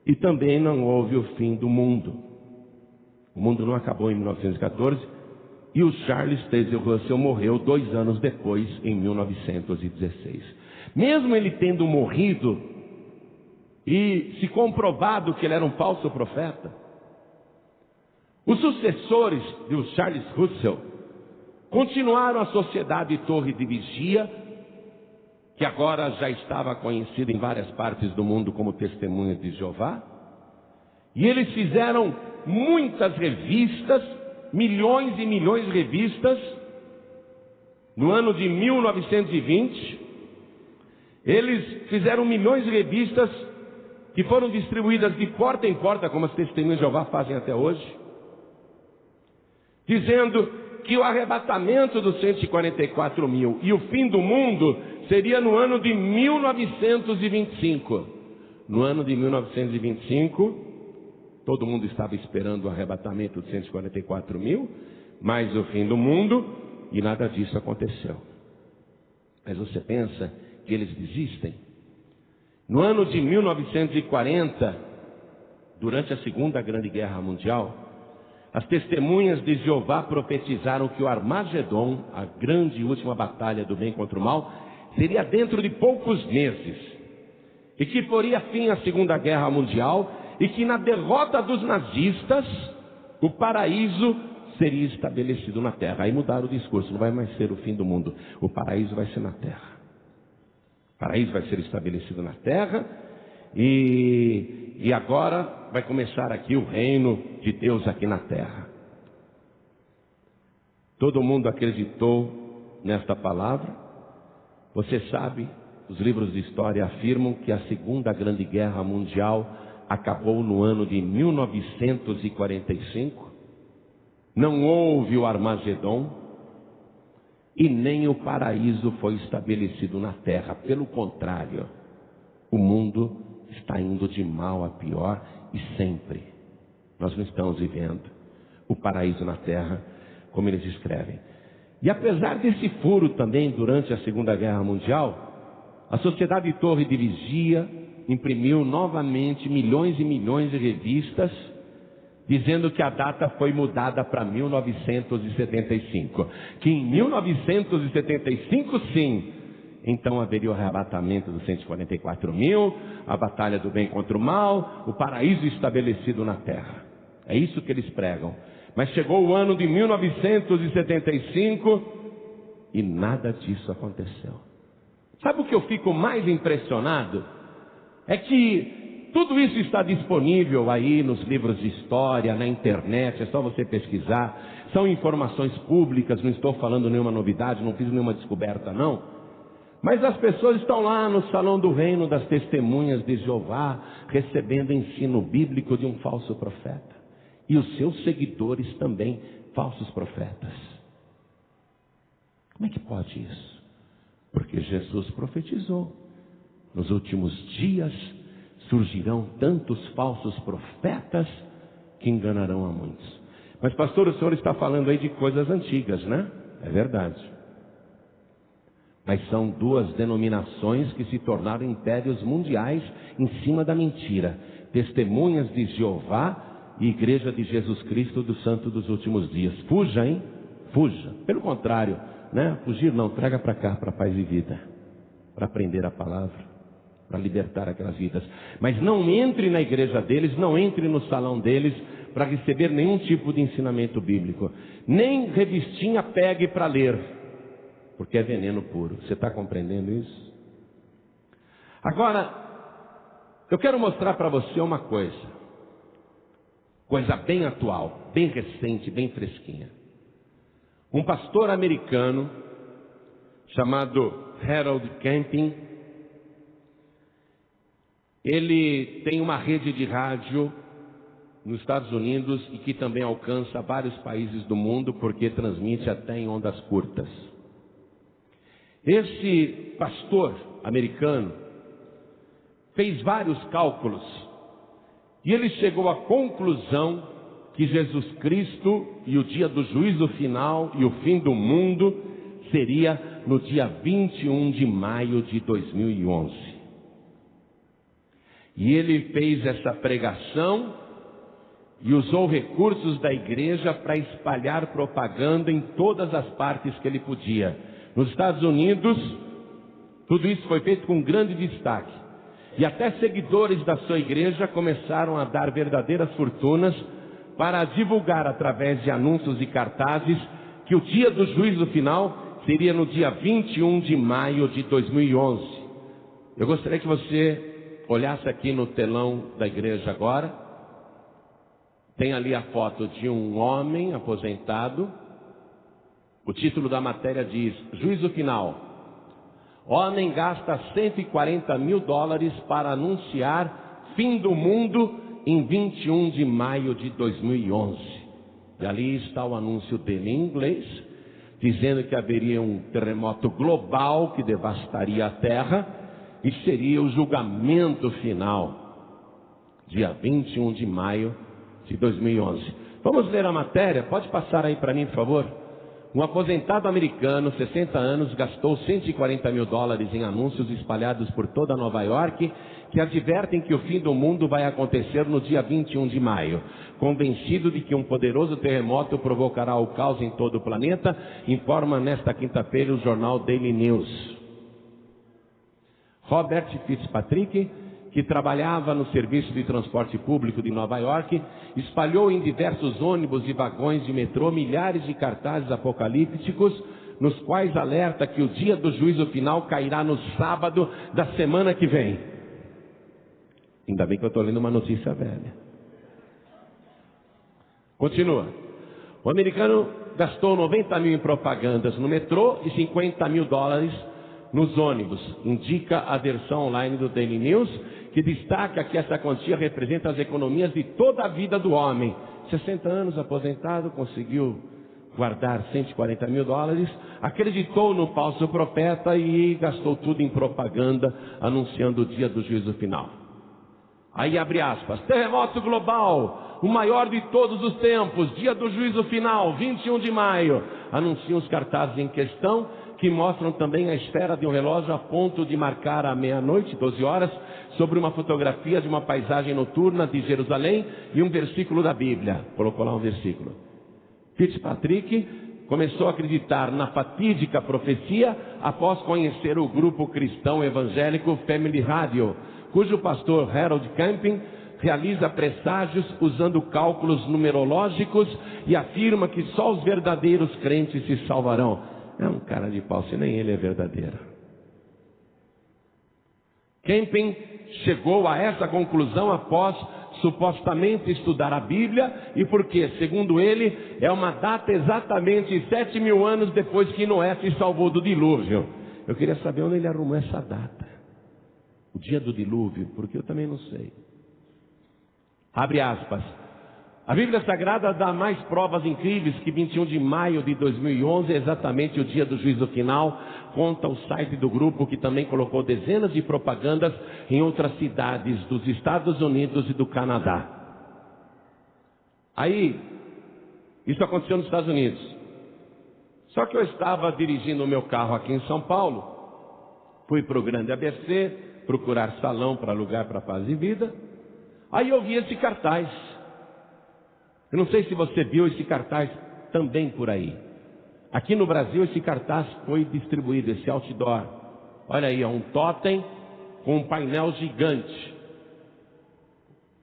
E também não houve o fim do mundo. O mundo não acabou em 1914, E o Charles Taze Russell morreu 2 anos depois, em 1916. Mesmo ele tendo morrido e se comprovado que ele era um falso profeta, os sucessores de Charles Russell continuaram a Sociedade Torre de Vigia, que agora já estava conhecida em várias partes do mundo como Testemunhas de Jeová, e eles fizeram muitas revistas, milhões e milhões de revistas. No ano de 1920, eles fizeram milhões de revistas que foram distribuídas de porta em porta, como as Testemunhas de Jeová fazem até hoje, dizendo que o arrebatamento dos 144 mil e o fim do mundo seria no ano de 1925. No ano de 1925, todo mundo estava esperando o arrebatamento dos 144 mil, mais o fim do mundo, e nada disso aconteceu. Mas você pensa que eles desistem? No ano de 1940, durante a Segunda Grande Guerra Mundial, as Testemunhas de Jeová profetizaram que o Armagedon, a grande e última batalha do bem contra o mal, seria dentro de poucos meses, e que poria fim à Segunda Guerra Mundial, e que na derrota dos nazistas, o paraíso seria estabelecido na terra. Aí mudaram o discurso, não vai mais ser o fim do mundo, o paraíso vai ser na terra. O paraíso vai ser estabelecido na terra, e agora vai começar aqui o reino de Deus aqui na terra. Todo mundo acreditou nesta palavra. Você sabe, os livros de história afirmam que a Segunda Grande Guerra Mundial acabou no ano de 1945. Não houve o Armagedon e nem o paraíso foi estabelecido na terra. Pelo contrário, o mundo está indo de mal a pior e sempre. Nós não estamos vivendo o paraíso na terra, como eles escrevem. E apesar desse furo também durante a Segunda Guerra Mundial, a Sociedade Torre de Vigia imprimiu novamente milhões e milhões de revistas, dizendo que a data foi mudada para 1975. Que em 1975, sim, então haveria o arrebatamento dos 144 mil, a batalha do bem contra o mal, o paraíso estabelecido na terra. É isso que eles pregam. Mas chegou o ano de 1975 e nada disso aconteceu. Sabe o que eu fico mais impressionado? É que tudo isso está disponível aí nos livros de história, na internet, é só você pesquisar. São informações públicas, não estou falando nenhuma novidade, não fiz nenhuma descoberta não. Mas as pessoas estão lá no salão do reino das Testemunhas de Jeová, recebendo ensino bíblico de um falso profeta. E os seus seguidores também, falsos profetas. Como é que pode isso? Porque Jesus profetizou. Nos últimos dias surgirão tantos falsos profetas que enganarão a muitos. Mas pastor, o senhor está falando aí de coisas antigas, né? É verdade. Mas são duas denominações que se tornaram impérios mundiais em cima da mentira. Testemunhas de Jeová e Igreja de Jesus Cristo do Santo dos Últimos Dias. Fuja, hein? Fuja. Pelo contrário, né? Fugir não, traga para cá, para Paz e Vida, para aprender a palavra, para libertar aquelas vidas. Mas não entre na igreja deles, não entre no salão deles para receber nenhum tipo de ensinamento bíblico. Nem revistinha pegue para ler, porque é veneno puro. Você está compreendendo isso? Agora, eu quero mostrar para você uma coisa bem atual, bem recente, bem fresquinha. Um pastor americano chamado Harold Camping, ele tem uma rede de rádio nos Estados Unidos e que também alcança vários países do mundo, porque transmite até em ondas curtas. Esse pastor americano fez vários cálculos e ele chegou à conclusão que Jesus Cristo e o dia do juízo final e o fim do mundo seria no dia 21 de maio de 2011. E ele fez essa pregação e usou recursos da igreja para espalhar propaganda em todas as partes que ele podia. Nos Estados Unidos, tudo isso foi feito com grande destaque. E até seguidores da sua igreja começaram a dar verdadeiras fortunas para divulgar através de anúncios e cartazes que o dia do juízo final seria no dia 21 de maio de 2011. Eu gostaria que você olhasse aqui no telão da igreja agora. Tem ali a foto de um homem aposentado. O título da matéria diz: Juízo final. Homem gasta $140 mil para anunciar fim do mundo em 21 de maio de 2011. E ali está o anúncio dele em inglês, dizendo que haveria um terremoto global que devastaria a Terra e seria o julgamento final, dia 21 de maio de 2011. Vamos ler a matéria? Pode passar aí para mim, por favor? Um aposentado americano, 60 anos, gastou $140 mil em anúncios espalhados por toda Nova York, que advertem que o fim do mundo vai acontecer no dia 21 de maio. Convencido de que um poderoso terremoto provocará o caos em todo o planeta, informa nesta quinta-feira o jornal Daily News. Robert Fitzpatrick, que trabalhava no serviço de transporte público de Nova York, espalhou em diversos ônibus e vagões de metrô milhares de cartazes apocalípticos, nos quais alerta que o dia do juízo final cairá no sábado da semana que vem. Ainda bem que eu estou lendo uma notícia velha. Continua. O americano gastou 90 mil em propagandas no metrô e $50 mil nos ônibus, indica a versão online do Daily News, que destaca que essa quantia representa as economias de toda a vida do homem. 60 anos, aposentado, conseguiu guardar $140 mil, acreditou no falso profeta e gastou tudo em propaganda, anunciando o dia do juízo final. Aí abre aspas: terremoto global, o maior de todos os tempos, dia do juízo final, 21 de maio. Anunciam os cartazes em questão, que mostram também a esfera de um relógio a ponto de marcar a meia-noite, 12 horas, sobre uma fotografia de uma paisagem noturna de Jerusalém e um versículo da Bíblia. Colocou lá um versículo. Fitzpatrick começou a acreditar na fatídica profecia após conhecer o grupo cristão evangélico Family Radio, cujo pastor Harold Camping realiza presságios usando cálculos numerológicos e afirma que só os verdadeiros crentes se salvarão. É um cara de pau, se nem ele é verdadeiro. Camping chegou a essa conclusão após supostamente estudar a Bíblia e porque, segundo ele, é uma data exatamente 7.000 anos depois que Noé se salvou do dilúvio. Eu queria saber onde ele arrumou essa data, o dia do dilúvio, porque eu também não sei. Abre aspas. A Bíblia Sagrada dá mais provas incríveis que 21 de maio de 2011 é exatamente o dia do juízo final, conta o site do grupo, que também colocou dezenas de propagandas em outras cidades dos Estados Unidos e do Canadá. Aí, isso aconteceu nos Estados Unidos. Só que eu estava dirigindo o meu carro aqui em São Paulo, fui para o Grande ABC, procurar salão para alugar para Paz e Vida, aí eu vi esse cartaz. Eu não sei se você viu esse cartaz também por aí. Aqui no Brasil esse cartaz foi distribuído, esse outdoor. Olha aí, um totem com um painel gigante.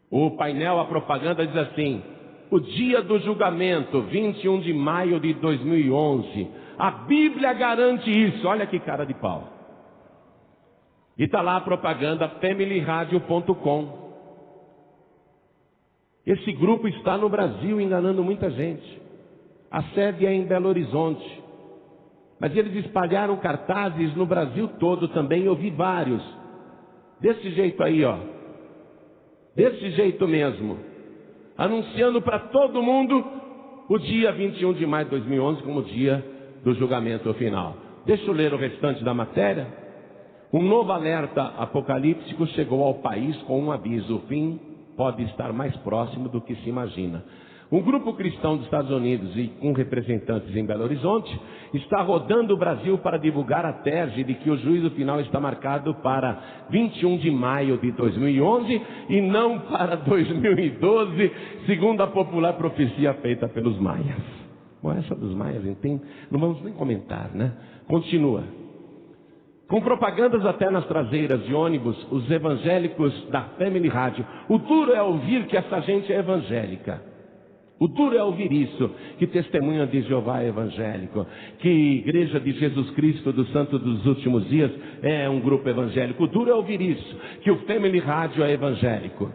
O painel, a propaganda diz assim: o dia do julgamento, 21 de maio de 2011. A Bíblia garante isso. Olha que cara de pau. E está lá a propaganda familyradio.com. Esse grupo está no Brasil enganando muita gente. A sede é em Belo Horizonte. Mas eles espalharam cartazes no Brasil todo também. Eu vi vários. Desse jeito aí, ó. Desse jeito mesmo. Anunciando para todo mundo o dia 21 de maio de 2011 como dia do julgamento final. Deixa eu ler o restante da matéria. Um novo alerta apocalíptico chegou ao país com um aviso: o fim pode estar mais próximo do que se imagina. Um grupo cristão dos Estados Unidos e com representantes em Belo Horizonte está rodando o Brasil para divulgar a tese de que o juízo final está marcado para 21 de maio de 2011 e não para 2012, segundo a popular profecia feita pelos maias. Bom, essa dos maias, não vamos nem comentar, né? Continua. Com propagandas até nas traseiras de ônibus, os evangélicos da Family Radio. O duro é ouvir que essa gente é evangélica. O duro é ouvir isso, que Testemunha de Jeová é evangélico, que Igreja de Jesus Cristo dos Santos dos Últimos Dias é um grupo evangélico. O duro é ouvir isso, que o Family Radio é evangélico.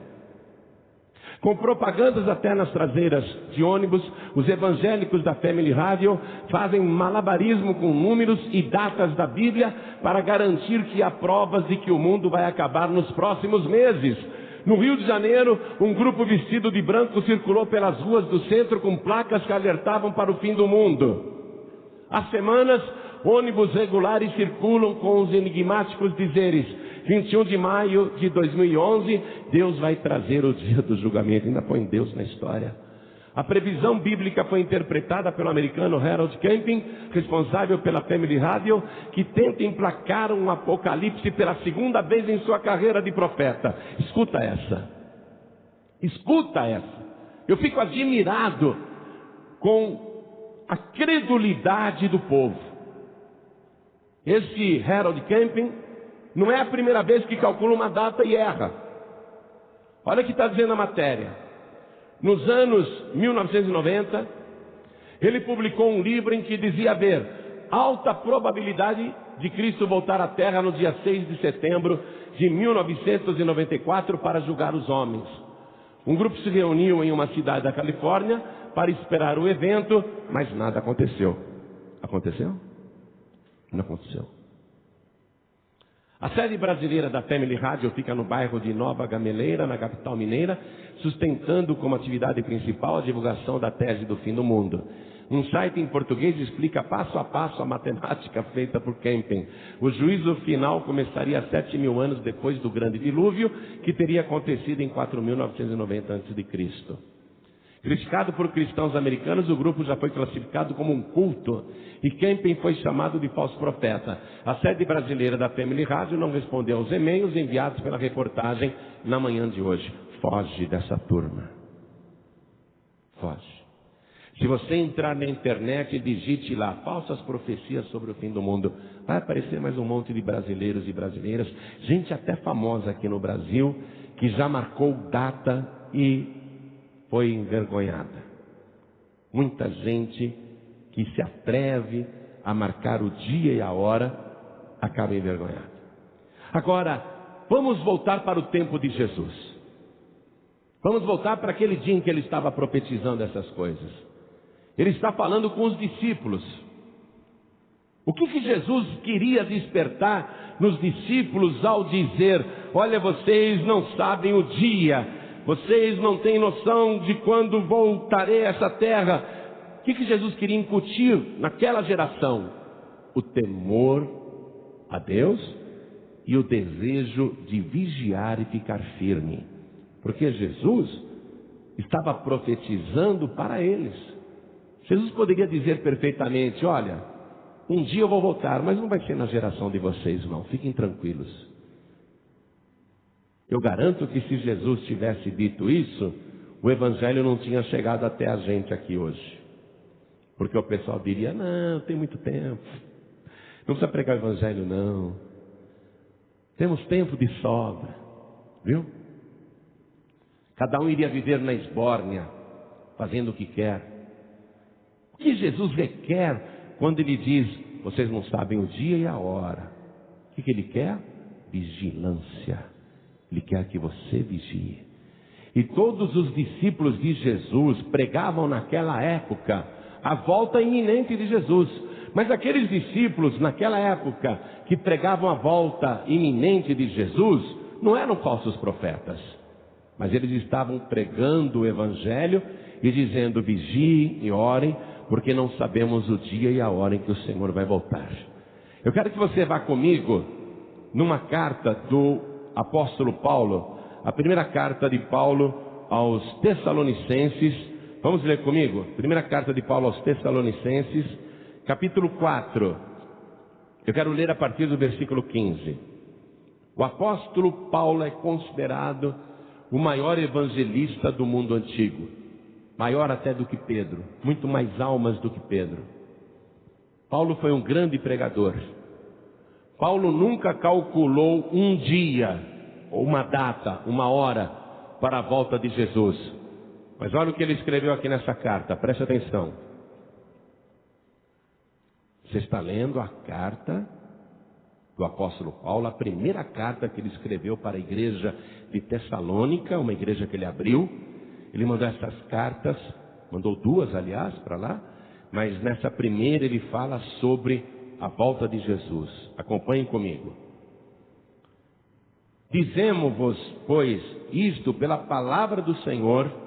Com propagandas até nas traseiras de ônibus, os evangélicos da Family Radio fazem malabarismo com números e datas da Bíblia para garantir que há provas de que o mundo vai acabar nos próximos meses. No Rio de Janeiro, um grupo vestido de branco circulou pelas ruas do centro com placas que alertavam para o fim do mundo. Há semanas, ônibus regulares circulam com os enigmáticos dizeres: 21 de maio de 2011, Deus vai trazer o dia do julgamento. Ainda põe Deus na história. A previsão bíblica foi interpretada pelo americano Harold Camping, responsável pela Family Radio, que tenta emplacar um apocalipse pela segunda vez em sua carreira de profeta. Escuta essa. Escuta essa. Eu fico admirado com a credulidade do povo. Esse Harold Camping não é a primeira vez que calcula uma data e erra. Olha o que está dizendo a matéria. Nos anos 1990, ele publicou um livro em que dizia haver alta probabilidade de Cristo voltar à Terra no dia 6 de setembro de 1994 para julgar os homens. Um grupo se reuniu em uma cidade da Califórnia para esperar o evento, mas nada aconteceu. Aconteceu? Não aconteceu. A sede brasileira da Family Radio fica no bairro de Nova Gameleira, na capital mineira, sustentando como atividade principal a divulgação da tese do fim do mundo. Um site em português explica passo a passo a matemática feita por Camping. O juízo final começaria 7.000 anos depois do grande dilúvio, que teria acontecido em 4.990 a.C. Criticado por cristãos americanos, o grupo já foi classificado como um culto e Camping foi chamado de falso profeta. A sede brasileira da Family Radio não respondeu aos e-mails enviados pela reportagem na manhã de hoje. Foge dessa turma. Foge. Se você entrar na internet e digite lá falsas profecias sobre o fim do mundo, vai aparecer mais um monte de brasileiros e brasileiras, gente até famosa aqui no Brasil, que já marcou data e foi envergonhada. Muita gente que se atreve a marcar o dia e a hora acaba envergonhada. Agora, vamos voltar para o tempo de Jesus. Vamos voltar para aquele dia em que ele estava profetizando essas coisas. Ele está falando com os discípulos. O que Jesus queria despertar nos discípulos ao dizer: olha, vocês não sabem o dia, vocês não têm noção de quando voltarei a essa terra. O que Jesus queria incutir naquela geração? O temor a Deus e o desejo de vigiar e ficar firme. Porque Jesus estava profetizando para eles. Jesus poderia dizer perfeitamente: olha, um dia eu vou voltar, mas não vai ser na geração de vocês não, fiquem tranquilos. Eu garanto que se Jesus tivesse dito isso, o evangelho não tinha chegado até a gente aqui hoje. Porque o pessoal diria: não, tem muito tempo, não precisa pregar o evangelho não, temos tempo de sobra, viu? Cada um iria viver na esbórnia, fazendo o que quer. O que Jesus requer quando ele diz: vocês não sabem o dia e a hora? O que ele quer? Vigilância. Ele quer que você vigie. E todos os discípulos de Jesus pregavam naquela época a volta iminente de Jesus. Mas aqueles discípulos naquela época que pregavam a volta iminente de Jesus não eram falsos profetas. Mas eles estavam pregando o evangelho e dizendo: vigiem e orem, porque não sabemos o dia e a hora em que o Senhor vai voltar. Eu quero que você vá comigo numa carta do apóstolo Paulo, a primeira carta de Paulo aos Tessalonicenses, Vamos ler comigo? Primeira carta de Paulo aos Tessalonicenses, capítulo 4. Eu quero ler a partir do versículo 15. O apóstolo Paulo é considerado o maior evangelista do mundo antigo. Maior até do que Pedro. Muito mais almas do que Pedro. Paulo foi um grande pregador. Paulo nunca calculou um dia, ou uma data, uma hora, para a volta de Jesus. Mas olha o que ele escreveu aqui nessa carta, preste atenção. Você está lendo a carta do apóstolo Paulo, a primeira carta que ele escreveu para a igreja de Tessalônica, uma igreja que ele abriu. Ele mandou essas cartas, mandou duas, aliás, para lá, mas nessa primeira ele fala sobre a volta de Jesus. Acompanhem comigo. Dizemos-vos, pois, isto pela palavra do Senhor,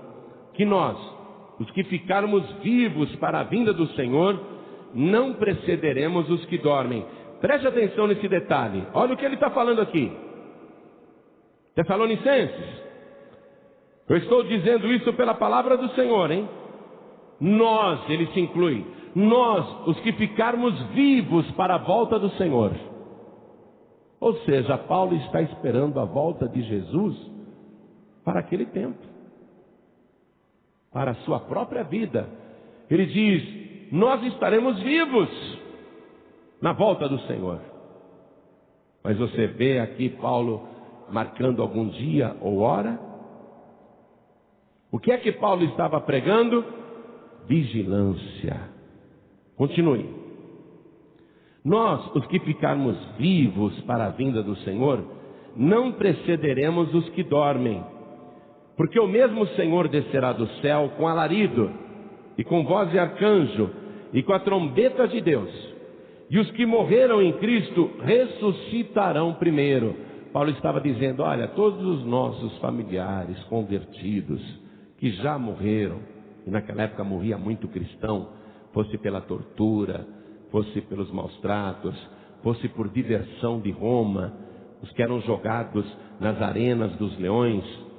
que nós, os que ficarmos vivos para a vinda do Senhor, não precederemos os que dormem. Preste atenção nesse detalhe. Olha o que ele está falando aqui. Tessalonicenses, eu estou dizendo isso pela palavra do Senhor, hein? Nós, ele se inclui, nós, os que ficarmos vivos para a volta do Senhor. Ou seja, Paulo está esperando a volta de Jesus para aquele tempo, para a sua própria vida. Ele diz, nós estaremos vivos na volta do Senhor. Mas você vê aqui Paulo marcando algum dia ou hora? O que é que Paulo estava pregando? Vigilância. Continue. Nós, os que ficarmos vivos para a vinda do Senhor, não precederemos os que dormem. Porque o mesmo Senhor descerá do céu com alarido, e com voz de arcanjo, e com a trombeta de Deus. E os que morreram em Cristo ressuscitarão primeiro. Paulo estava dizendo, olha, todos os nossos familiares convertidos, que já morreram, e naquela época morria muito cristão, fosse pela tortura, fosse pelos maus tratos, fosse por diversão de Roma, os que eram jogados nas arenas dos leões.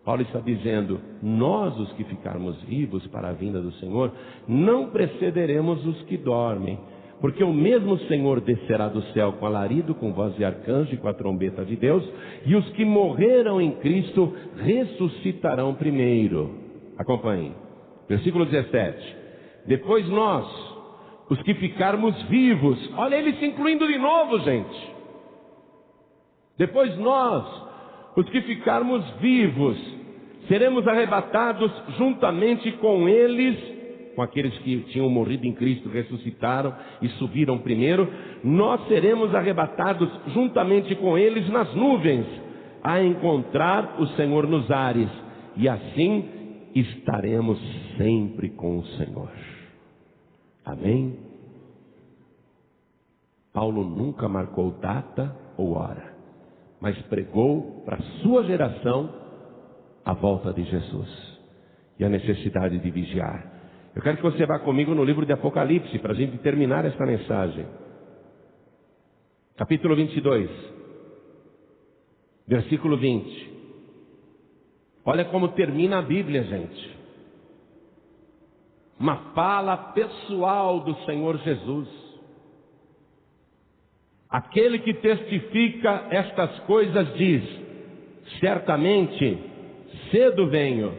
Paulo está dizendo, nós os que ficarmos vivos para a vinda do Senhor, não precederemos os que dormem, porque o mesmo Senhor descerá do céu com alarido, com voz de arcanjo e com a trombeta de Deus, e os que morreram em Cristo ressuscitarão primeiro. Acompanhem. Versículo 17. Depois nós, os que ficarmos vivos, olha ele se incluindo de novo, gente. Depois nós, os que ficarmos vivos, seremos arrebatados juntamente com eles, com aqueles que tinham morrido em Cristo, ressuscitaram e subiram primeiro. Nós seremos arrebatados juntamente com eles nas nuvens, a encontrar o Senhor nos ares, e assim estaremos sempre com o Senhor. Amém? Paulo nunca marcou data ou hora, mas pregou para a sua geração a volta de Jesus e a necessidade de vigiar. Eu quero que você vá comigo no livro de Apocalipse, para a gente terminar essa mensagem. Capítulo 22, versículo 20. Olha como termina a Bíblia, gente. Uma fala pessoal do Senhor Jesus. Aquele que testifica estas coisas diz, certamente, cedo venho.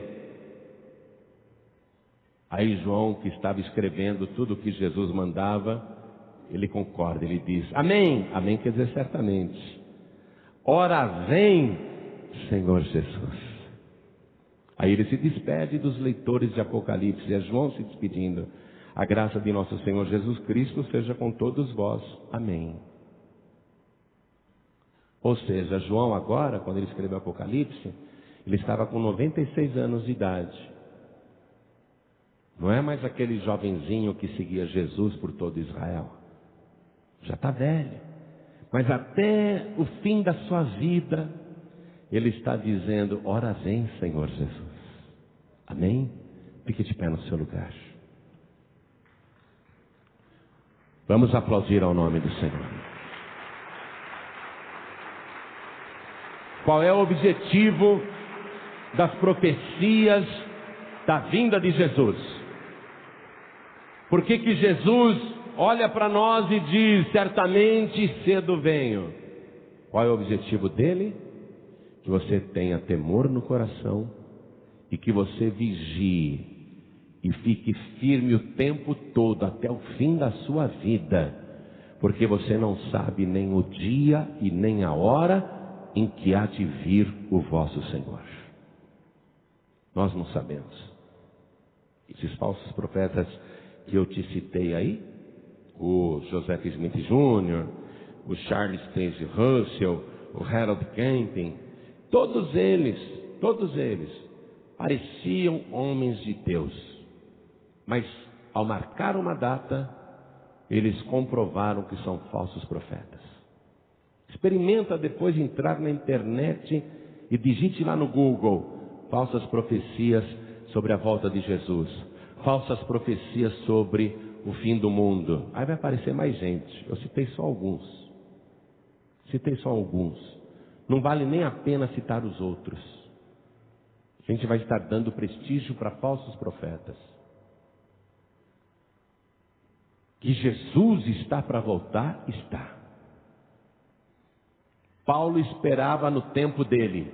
Aí João, que estava escrevendo tudo o que Jesus mandava, ele concorda, ele diz, amém, amém quer dizer certamente. Ora vem, Senhor Jesus. Aí ele se despede dos leitores de Apocalipse, é João se despedindo. A graça de nosso Senhor Jesus Cristo seja com todos vós, amém. Ou seja, João agora, quando ele escreveu Apocalipse, ele estava com 96 anos de idade. Não é mais aquele jovenzinho que seguia Jesus por todo Israel. Já está velho. Mas até o fim da sua vida, ele está dizendo, ora vem, Senhor Jesus. Amém? Fique de pé no seu lugar. Vamos aplaudir ao nome do Senhor. Qual é o objetivo das profecias da vinda de Jesus. Por que que Jesus olha para nós e diz: certamente cedo venho? Qual é o objetivo dele? Que você tenha temor no coração e que você vigie e fique firme o tempo todo, até o fim da sua vida, porque você não sabe nem o dia e nem a hora em que há de vir o vosso Senhor. Nós não sabemos. Esses falsos profetas que eu te citei aí, o Joseph Smith Jr., o Charles Taze Russell, o Harold Camping, todos eles pareciam homens de Deus. Mas ao marcar uma data, eles comprovaram que são falsos profetas. Experimenta depois entrar na internet e digite lá no Google: falsas profecias sobre a volta de Jesus, falsas profecias sobre o fim do mundo. Aí vai aparecer mais gente. Eu citei só alguns. Não vale nem a pena citar os outros. A gente vai estar dando prestígio para falsos profetas. Que Jesus está para voltar, está. Paulo esperava no tempo dele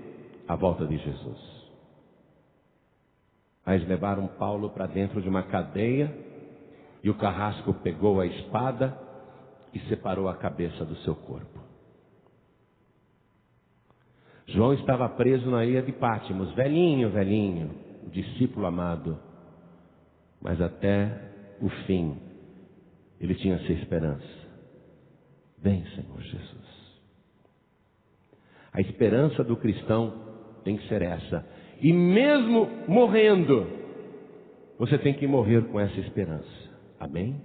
a volta de Jesus. Mas levaram Paulo para dentro de uma cadeia e o carrasco pegou a espada e separou a cabeça do seu corpo. João estava preso na ilha de Pátimos, velhinho, o discípulo amado. Mas até o fim ele tinha essa esperança. Vem, Senhor Jesus. A esperança do cristão tem que ser essa. E mesmo morrendo, você tem que morrer com essa esperança. Amém?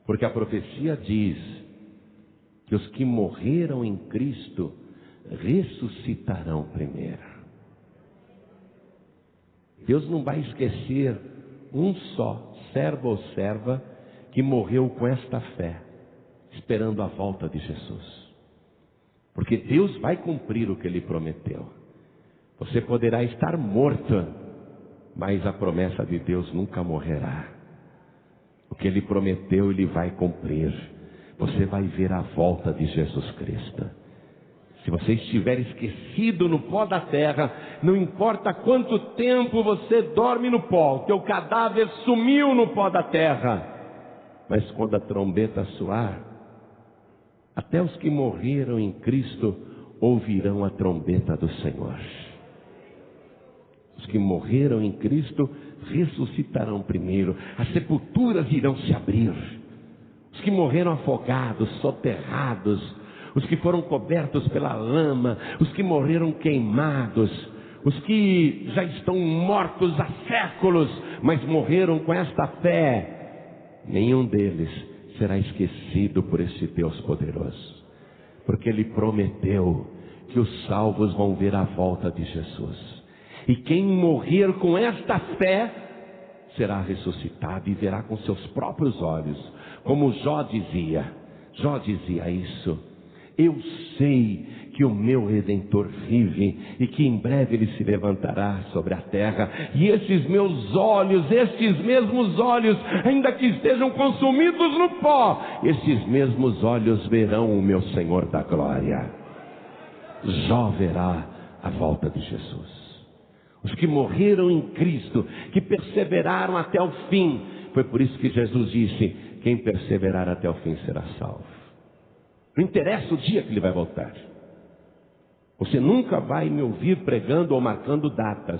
Porque a profecia diz que os que morreram em Cristo ressuscitarão primeiro. Deus não vai esquecer um só servo ou serva que morreu com esta fé, esperando a volta de Jesus. Porque Deus vai cumprir o que Ele prometeu. Você poderá estar morto, mas a promessa de Deus nunca morrerá. O que Ele prometeu, Ele vai cumprir. Você vai ver a volta de Jesus Cristo. Se você estiver esquecido no pó da terra, não importa quanto tempo você dorme no pó, teu cadáver sumiu no pó da terra. Mas quando a trombeta soar, até os que morreram em Cristo ouvirão a trombeta do Senhor. Os que morreram em Cristo ressuscitarão primeiro. As sepulturas irão se abrir. Os que morreram afogados, soterrados, os que foram cobertos pela lama, os que morreram queimados, os que já estão mortos há séculos, mas morreram com esta fé, nenhum deles será esquecido por esse Deus poderoso, porque Ele prometeu que os salvos vão ver a volta de Jesus, e quem morrer com esta fé será ressuscitado e verá com seus próprios olhos, como Jó dizia isso: eu sei que o meu Redentor vive e que em breve Ele se levantará sobre a terra. E esses meus olhos, estes mesmos olhos, ainda que estejam consumidos no pó, esses mesmos olhos verão o meu Senhor da glória. Jó verá a volta de Jesus. Os que morreram em Cristo, que perseveraram até o fim. Foi por isso que Jesus disse: quem perseverar até o fim será salvo. Não interessa o dia que Ele vai voltar. Você nunca vai me ouvir pregando ou marcando datas.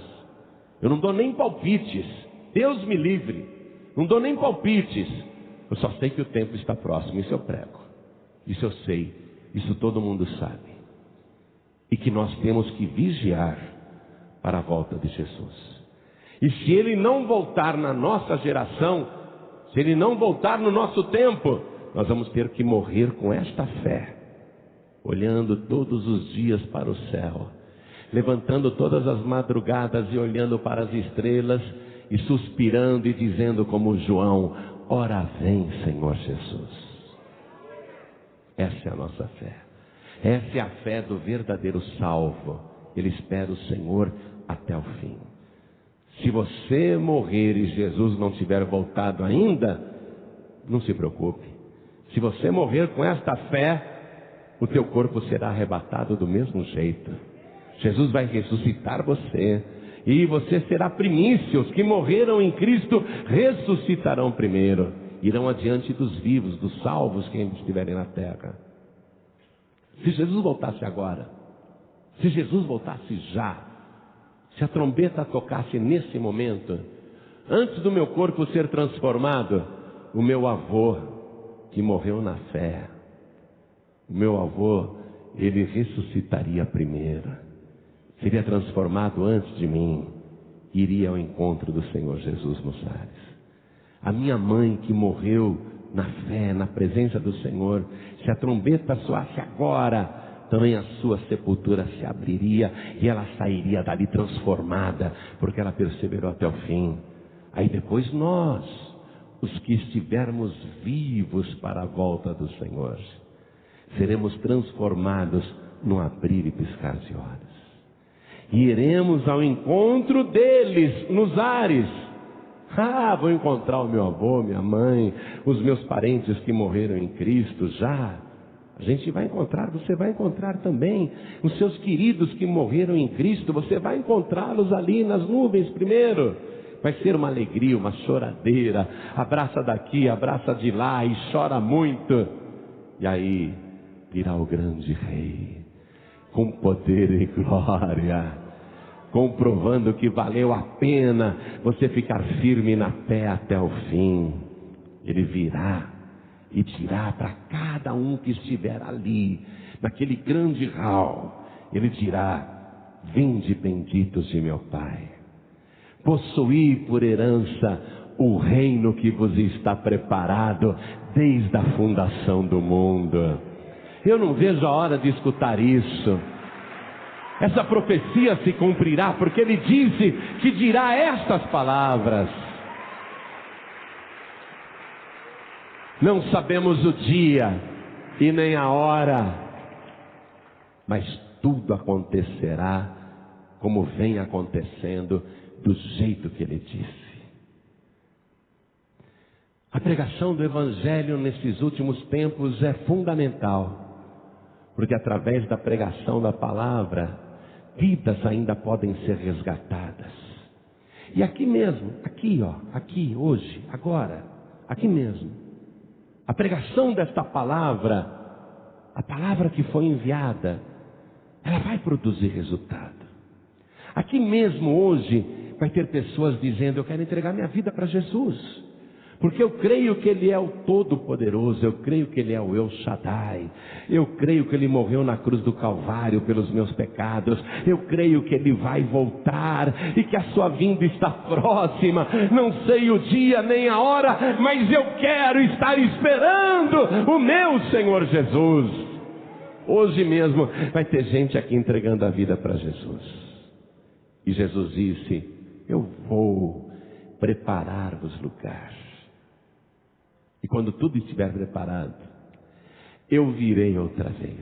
Eu não dou nem palpites. Deus me livre. Não dou nem palpites. Eu só sei que o tempo está próximo. Isso eu prego. Isso eu sei. Isso todo mundo sabe. E que nós temos que vigiar para a volta de Jesus. E se Ele não voltar na nossa geração, se Ele não voltar no nosso tempo, nós vamos ter que morrer com esta fé, olhando todos os dias para o céu, levantando todas as madrugadas e olhando para as estrelas e suspirando e dizendo como João: ora vem, Senhor Jesus. Essa é a nossa fé. Essa é a fé do verdadeiro salvo. Ele espera o Senhor até o fim. Se você morrer e Jesus não tiver voltado ainda, não se preocupe. Se você morrer com esta fé, o teu corpo será arrebatado do mesmo jeito. Jesus vai ressuscitar você. E você será primícia. Os que morreram em Cristo ressuscitarão primeiro. Irão adiante dos vivos, dos salvos que ainda estiverem na terra. Se Jesus voltasse agora, se Jesus voltasse já, se a trombeta tocasse nesse momento, antes do meu corpo ser transformado, o meu avô, que morreu na fé, o meu avô, ele ressuscitaria primeiro, seria transformado antes de mim, iria ao encontro do Senhor Jesus nos ares. A minha mãe que morreu na fé, na presença do Senhor, se a trombeta soasse agora, também a sua sepultura se abriria e ela sairia dali transformada, porque ela perseverou até o fim. Aí depois nós, os que estivermos vivos para a volta do Senhor, seremos transformados no abrir e piscar de olhos. E iremos ao encontro deles nos ares. Vou encontrar o meu avô, minha mãe, os meus parentes que morreram em Cristo já. A gente vai encontrar, você vai encontrar também os seus queridos que morreram em Cristo, você vai encontrá-los ali nas nuvens primeiro. Vai ser uma alegria, uma choradeira, abraça daqui, abraça de lá e chora muito. E aí virá o grande Rei, com poder e glória, comprovando que valeu a pena você ficar firme na fé até o fim. Ele virá e dirá para cada um que estiver ali, naquele grande hall, ele dirá: vinde benditos de meu Pai, possuí por herança o reino que vos está preparado desde a fundação do mundo. Eu não vejo a hora de escutar isso. Essa profecia se cumprirá, porque ele disse que dirá estas palavras. Não sabemos o dia e nem a hora, mas tudo acontecerá como vem acontecendo, do jeito que ele disse. A pregação do Evangelho nesses últimos tempos é fundamental, porque através da pregação da palavra, vidas ainda podem ser resgatadas. E aqui mesmo, aqui hoje, agora, aqui mesmo, a pregação desta palavra, a palavra que foi enviada, ela vai produzir resultado. Aqui mesmo hoje vai ter pessoas dizendo: eu quero entregar minha vida para Jesus, porque eu creio que Ele é o Todo-Poderoso, eu creio que Ele é o El Shaddai, eu creio que Ele morreu na cruz do Calvário pelos meus pecados, eu creio que Ele vai voltar e que a sua vinda está próxima. Não sei o dia nem a hora, mas eu quero estar esperando o meu Senhor Jesus. Hoje mesmo vai ter gente aqui entregando a vida para Jesus. E Jesus disse: eu vou preparar-vos lugar. E quando tudo estiver preparado, eu virei outra vez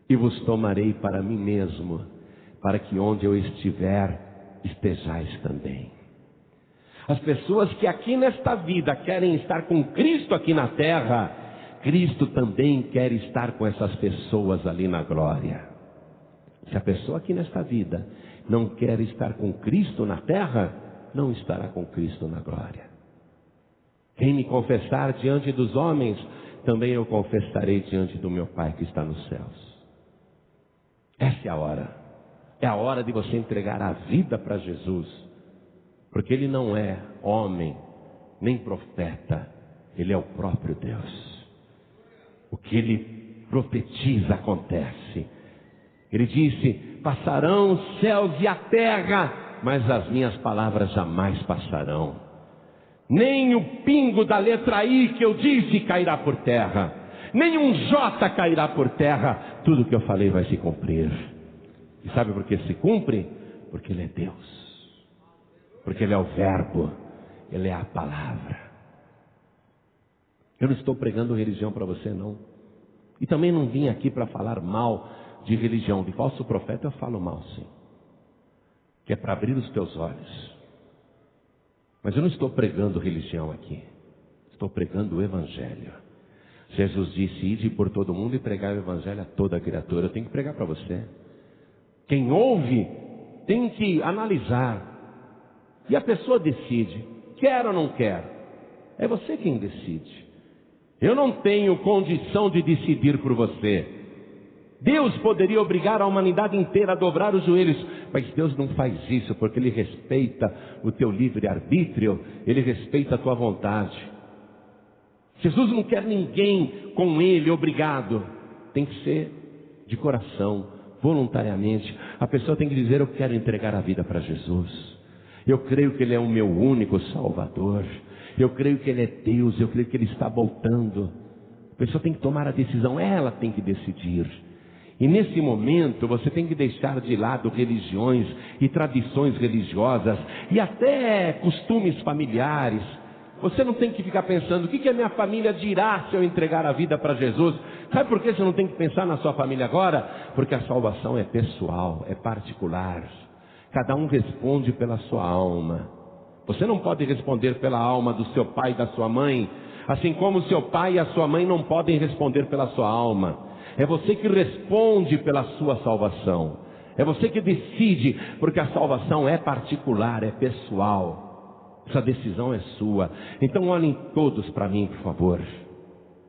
e vos tomarei para mim mesmo, para que onde eu estiver, estejais também. As pessoas que aqui nesta vida querem estar com Cristo aqui na terra, Cristo também quer estar com essas pessoas ali na glória. Se a pessoa aqui nesta vida não quer estar com Cristo na terra, não estará com Cristo na glória. Quem me confessar diante dos homens, também eu confessarei diante do meu Pai que está nos céus. Essa é a hora. É a hora de você entregar a vida para Jesus, porque Ele não é homem, nem profeta, Ele é o próprio Deus. O que Ele profetiza acontece. Ele disse: passarão os céus e a terra, mas as minhas palavras jamais passarão. Nem o pingo da letra I que eu disse cairá por terra, nem um J cairá por terra. Tudo que eu falei vai se cumprir. E sabe por que se cumpre? Porque Ele é Deus, porque Ele é o Verbo, Ele é a palavra. Eu não estou pregando religião para você, não. E também não vim aqui para falar mal de religião. De falso profeta eu falo mal, sim, que é para abrir os teus olhos. Mas eu não estou pregando religião aqui. Estou pregando o Evangelho. Jesus disse: ide por todo mundo e pregar o Evangelho a toda criatura. Eu tenho que pregar para você. Quem ouve tem que analisar. E a pessoa decide, quer ou não quer. É você quem decide. Eu não tenho condição de decidir por você. Deus poderia obrigar a humanidade inteira a dobrar os joelhos, mas Deus não faz isso, porque Ele respeita o teu livre-arbítrio, Ele respeita a tua vontade. Jesus não quer ninguém com Ele obrigado. Tem que ser de coração, voluntariamente. A pessoa tem que dizer: eu quero entregar a vida para Jesus. Eu creio que Ele é o meu único Salvador. Eu creio que Ele é Deus, eu creio que Ele está voltando. A pessoa tem que tomar a decisão, ela tem que decidir. E nesse momento você tem que deixar de lado religiões e tradições religiosas e até costumes familiares. Você não tem que ficar pensando: o que a minha família dirá se eu entregar a vida para Jesus? Sabe por que você não tem que pensar na sua família agora? Porque a salvação é pessoal, é particular. Cada um responde pela sua alma. Você não pode responder pela alma do seu pai e da sua mãe, assim como o seu pai e a sua mãe não podem responder pela sua alma. É você que responde pela sua salvação. É você que decide, porque a salvação é particular, é pessoal. Essa decisão é sua. Então olhem todos para mim, por favor,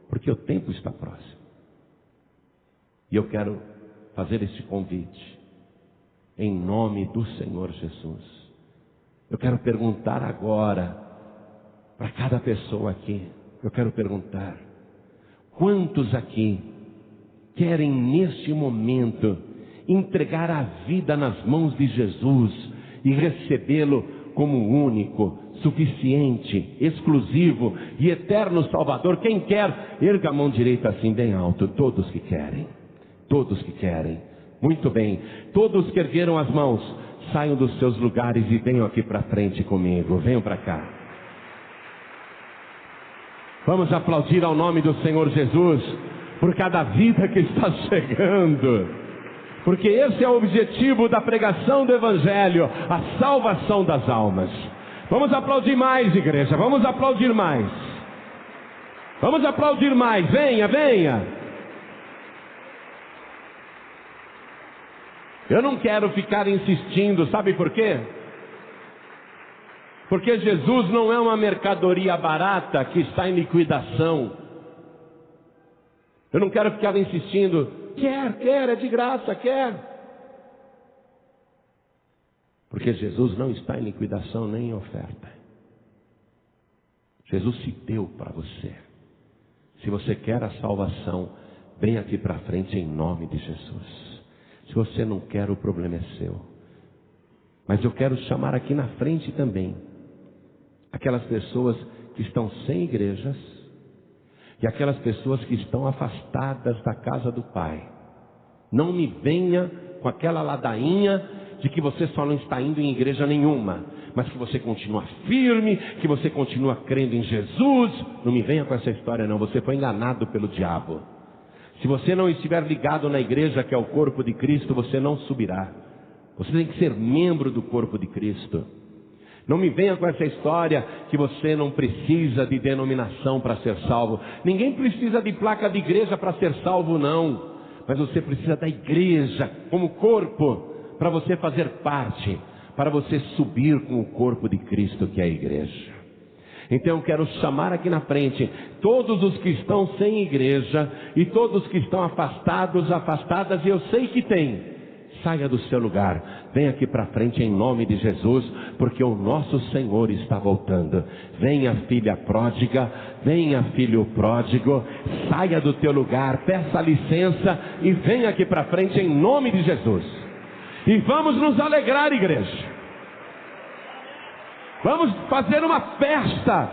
porque o tempo está próximo. E eu quero fazer este convite em nome do Senhor Jesus. Eu quero perguntar agora para cada pessoa aqui. Eu quero perguntar: quantos aqui querem neste momento entregar a vida nas mãos de Jesus e recebê-lo como único, suficiente, exclusivo e eterno Salvador? Quem quer, erga a mão direita assim bem alto. Todos que querem. Todos que querem. Muito bem. Todos que ergueram as mãos, saiam dos seus lugares e venham aqui para frente comigo. Venham para cá. Vamos aplaudir ao nome do Senhor Jesus por cada vida que está chegando, porque esse é o objetivo da pregação do Evangelho, a salvação das almas. Vamos aplaudir mais, igreja, vamos aplaudir mais. Vamos aplaudir mais, venha, venha. Eu não quero ficar insistindo, sabe por quê? Porque Jesus não é uma mercadoria barata que está em liquidação. Eu não quero ficar insistindo: quer, é de graça, quer. Porque Jesus não está em liquidação nem em oferta. Jesus se deu para você. Se você quer a salvação, vem aqui para frente em nome de Jesus. Se você não quer, o problema é seu. Mas eu quero chamar aqui na frente também aquelas pessoas que estão sem igrejas e aquelas pessoas que estão afastadas da casa do Pai. Não me venha com aquela ladainha de que você só não está indo em igreja nenhuma, mas que você continua firme, que você continua crendo em Jesus. Não me venha com essa história não, você foi enganado pelo diabo. Se você não estiver ligado na igreja, que é o corpo de Cristo, você não subirá. Você tem que ser membro do corpo de Cristo. Não me venha com essa história que você não precisa de denominação para ser salvo. Ninguém precisa de placa de igreja para ser salvo, não. Mas você precisa da igreja como corpo, para você fazer parte, para você subir com o corpo de Cristo, que é a igreja. Então eu quero chamar aqui na frente todos os que estão sem igreja e todos que estão afastados, afastadas, e eu sei que tem. Saia do seu lugar, venha aqui para frente em nome de Jesus, porque o nosso Senhor está voltando. Venha, filha pródiga, venha, filho pródigo, saia do teu lugar, peça licença e venha aqui para frente em nome de Jesus. E vamos nos alegrar, igreja. Vamos fazer uma festa,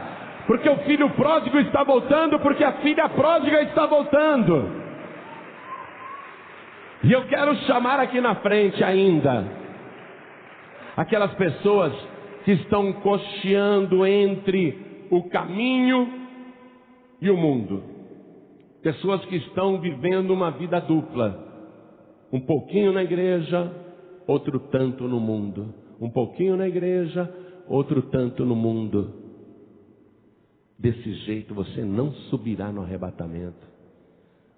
porque o filho pródigo está voltando, porque a filha pródiga está voltando. E eu quero chamar aqui na frente ainda aquelas pessoas que estão cocheando entre o caminho e o mundo. Pessoas que estão vivendo uma vida dupla. Um pouquinho na igreja, outro tanto no mundo. Um pouquinho na igreja, outro tanto no mundo. Desse jeito você não subirá no arrebatamento.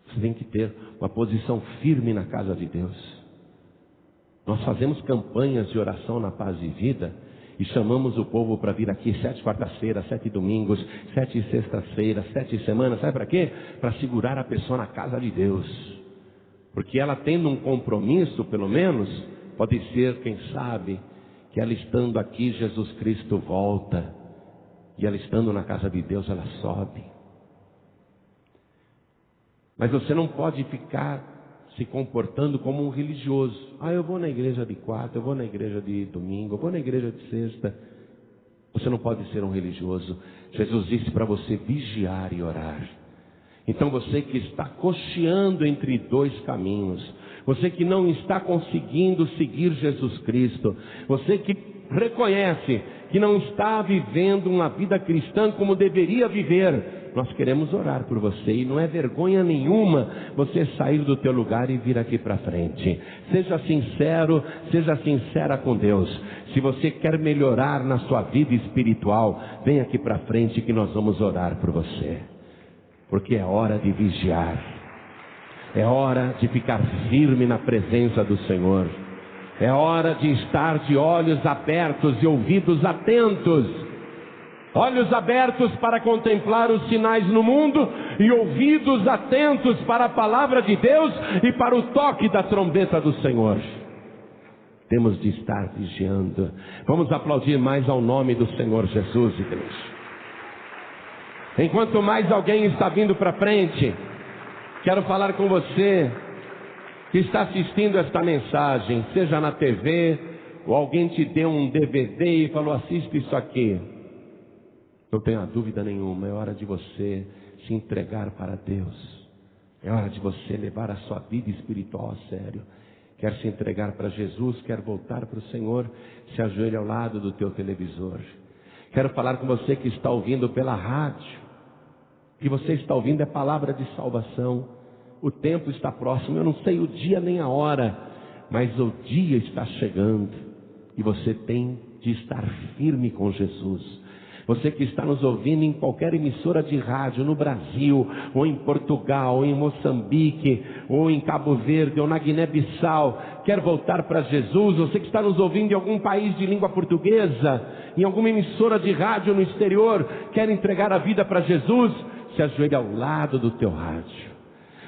Você tem que ter uma posição firme na casa de Deus. Nós fazemos campanhas de oração na Paz e Vida e chamamos o povo para vir aqui 7 quartas-feiras, 7 domingos, 7 sextas-feiras, 7 semanas. Sabe para quê? Para segurar a pessoa na casa de Deus. Porque ela tendo um compromisso, pelo menos, pode ser, quem sabe, que ela estando aqui, Jesus Cristo volta. E ela estando na casa de Deus, ela sobe. Mas você não pode ficar se comportando como um religioso. Eu vou na igreja de quarta, eu vou na igreja de domingo, eu vou na igreja de sexta. Você não pode ser um religioso. Jesus disse para você vigiar e orar. Então você que está cocheando entre 2 caminhos, você que não está conseguindo seguir Jesus Cristo, você que reconhece que não está vivendo uma vida cristã como deveria viver, nós queremos orar por você. E não é vergonha nenhuma você sair do teu lugar e vir aqui para frente. Seja sincero, seja sincera com Deus. Se você quer melhorar na sua vida espiritual, vem aqui para frente que nós vamos orar por você. Porque é hora de vigiar. É hora de ficar firme na presença do Senhor. É hora de estar de olhos abertos e ouvidos atentos. Olhos abertos para contemplar os sinais no mundo e ouvidos atentos para a palavra de Deus e para o toque da trombeta do Senhor. Temos de estar vigiando. Vamos aplaudir mais ao nome do Senhor Jesus, igreja. Enquanto mais alguém está vindo para frente, quero falar com você que está assistindo esta mensagem, seja na TV, ou alguém te deu um DVD e falou, assiste isso aqui. Não tenha dúvida nenhuma, é hora de você se entregar para Deus. É hora de você levar a sua vida espiritual a sério. Quer se entregar para Jesus, quer voltar para o Senhor, se ajoelhe ao lado do teu televisor. Quero falar com você que está ouvindo pela rádio. O que você está ouvindo é palavra de salvação. O tempo está próximo, eu não sei o dia nem a hora, mas o dia está chegando. E você tem de estar firme com Jesus. Você que está nos ouvindo em qualquer emissora de rádio, no Brasil, ou em Portugal, ou em Moçambique, ou em Cabo Verde, ou na Guiné-Bissau, quer voltar para Jesus. Você que está nos ouvindo em algum país de língua portuguesa, em alguma emissora de rádio no exterior, quer entregar a vida para Jesus, se ajoelhe ao lado do teu rádio.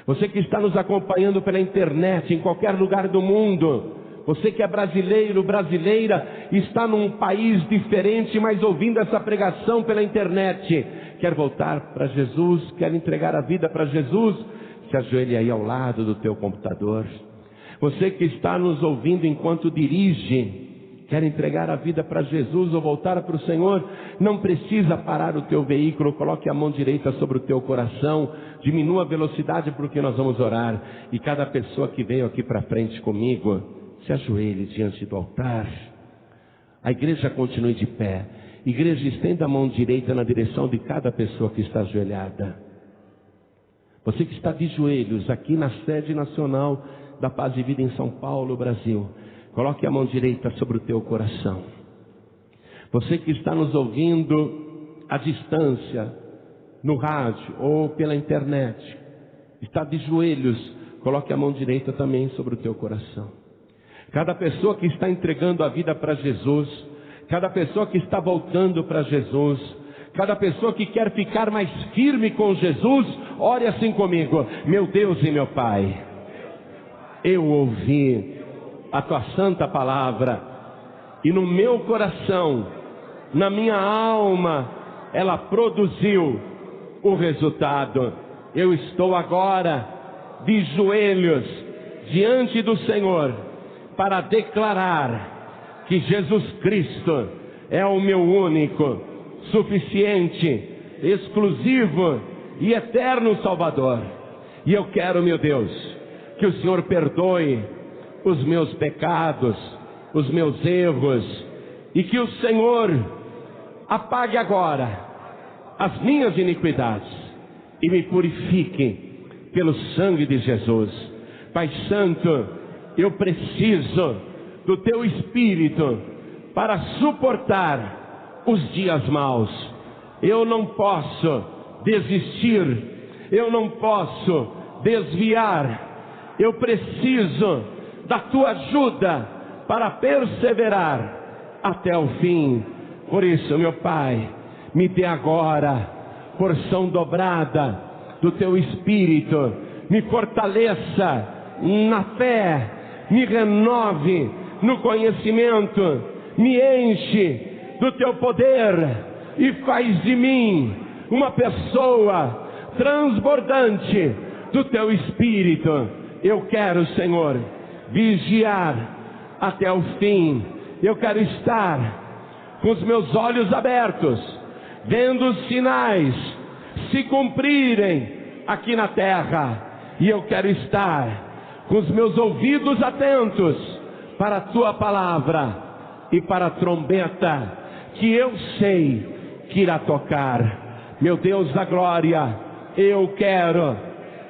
Você que está nos acompanhando pela internet, em qualquer lugar do mundo, você que é brasileiro, brasileira, está num país diferente, mas ouvindo essa pregação pela internet, quer voltar para Jesus, quer entregar a vida para Jesus, se ajoelhe aí ao lado do teu computador. Você que está nos ouvindo enquanto dirige, quer entregar a vida para Jesus ou voltar para o Senhor, não precisa parar o teu veículo, coloque a mão direita sobre o teu coração, diminua a velocidade porque nós vamos orar. E cada pessoa que veio aqui para frente comigo, se ajoelhe diante do altar. A igreja continue de pé. Igreja, estenda a mão direita na direção de cada pessoa que está ajoelhada. Você que está de joelhos aqui na sede nacional da Paz e Vida em São Paulo, Brasil, coloque a mão direita sobre o teu coração. Você que está nos ouvindo à distância, no rádio ou pela internet, está de joelhos, coloque a mão direita também sobre o teu coração. Cada pessoa que está entregando a vida para Jesus, cada pessoa que está voltando para Jesus, cada pessoa que quer ficar mais firme com Jesus, ore assim comigo: meu Deus e meu Pai, eu ouvi a tua santa palavra e no meu coração, na minha alma, ela produziu o resultado. Eu estou agora de joelhos diante do Senhor para declarar que Jesus Cristo é o meu único, suficiente, exclusivo e eterno Salvador. E eu quero, meu Deus, que o Senhor perdoe os meus pecados, os meus erros, e que o Senhor apague agora as minhas iniquidades e me purifique pelo sangue de Jesus. Pai Santo, eu preciso do teu Espírito para suportar os dias maus. Eu não posso desistir, eu não posso desviar, eu preciso da tua ajuda para perseverar até o fim. Por isso, meu Pai, me dê agora porção dobrada do teu Espírito, me fortaleça na fé, me renove no conhecimento, me enche do teu poder e faz de mim uma pessoa transbordante do teu Espírito. Eu quero, Senhor, vigiar até o fim. Eu quero estar com os meus olhos abertos, vendo os sinais se cumprirem aqui na terra. E eu quero estar com os meus ouvidos atentos para a tua palavra e para a trombeta que eu sei que irá tocar. Meu Deus da glória, eu quero,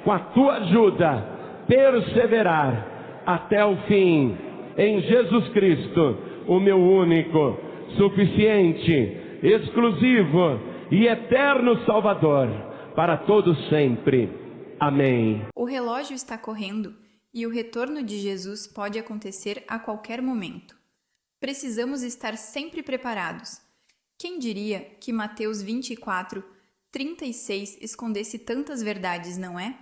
com a tua ajuda, perseverar até o fim, em Jesus Cristo, o meu único, suficiente, exclusivo e eterno Salvador, para todos sempre. Amém. O relógio está correndo e o retorno de Jesus pode acontecer a qualquer momento. Precisamos estar sempre preparados. Quem diria que Mateus 24, 36 escondesse tantas verdades, não é?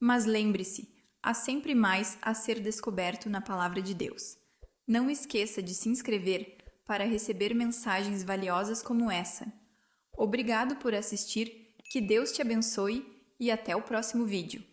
Mas lembre-se, há sempre mais a ser descoberto na Palavra de Deus. Não esqueça de se inscrever para receber mensagens valiosas como essa. Obrigado por assistir, que Deus te abençoe e até o próximo vídeo.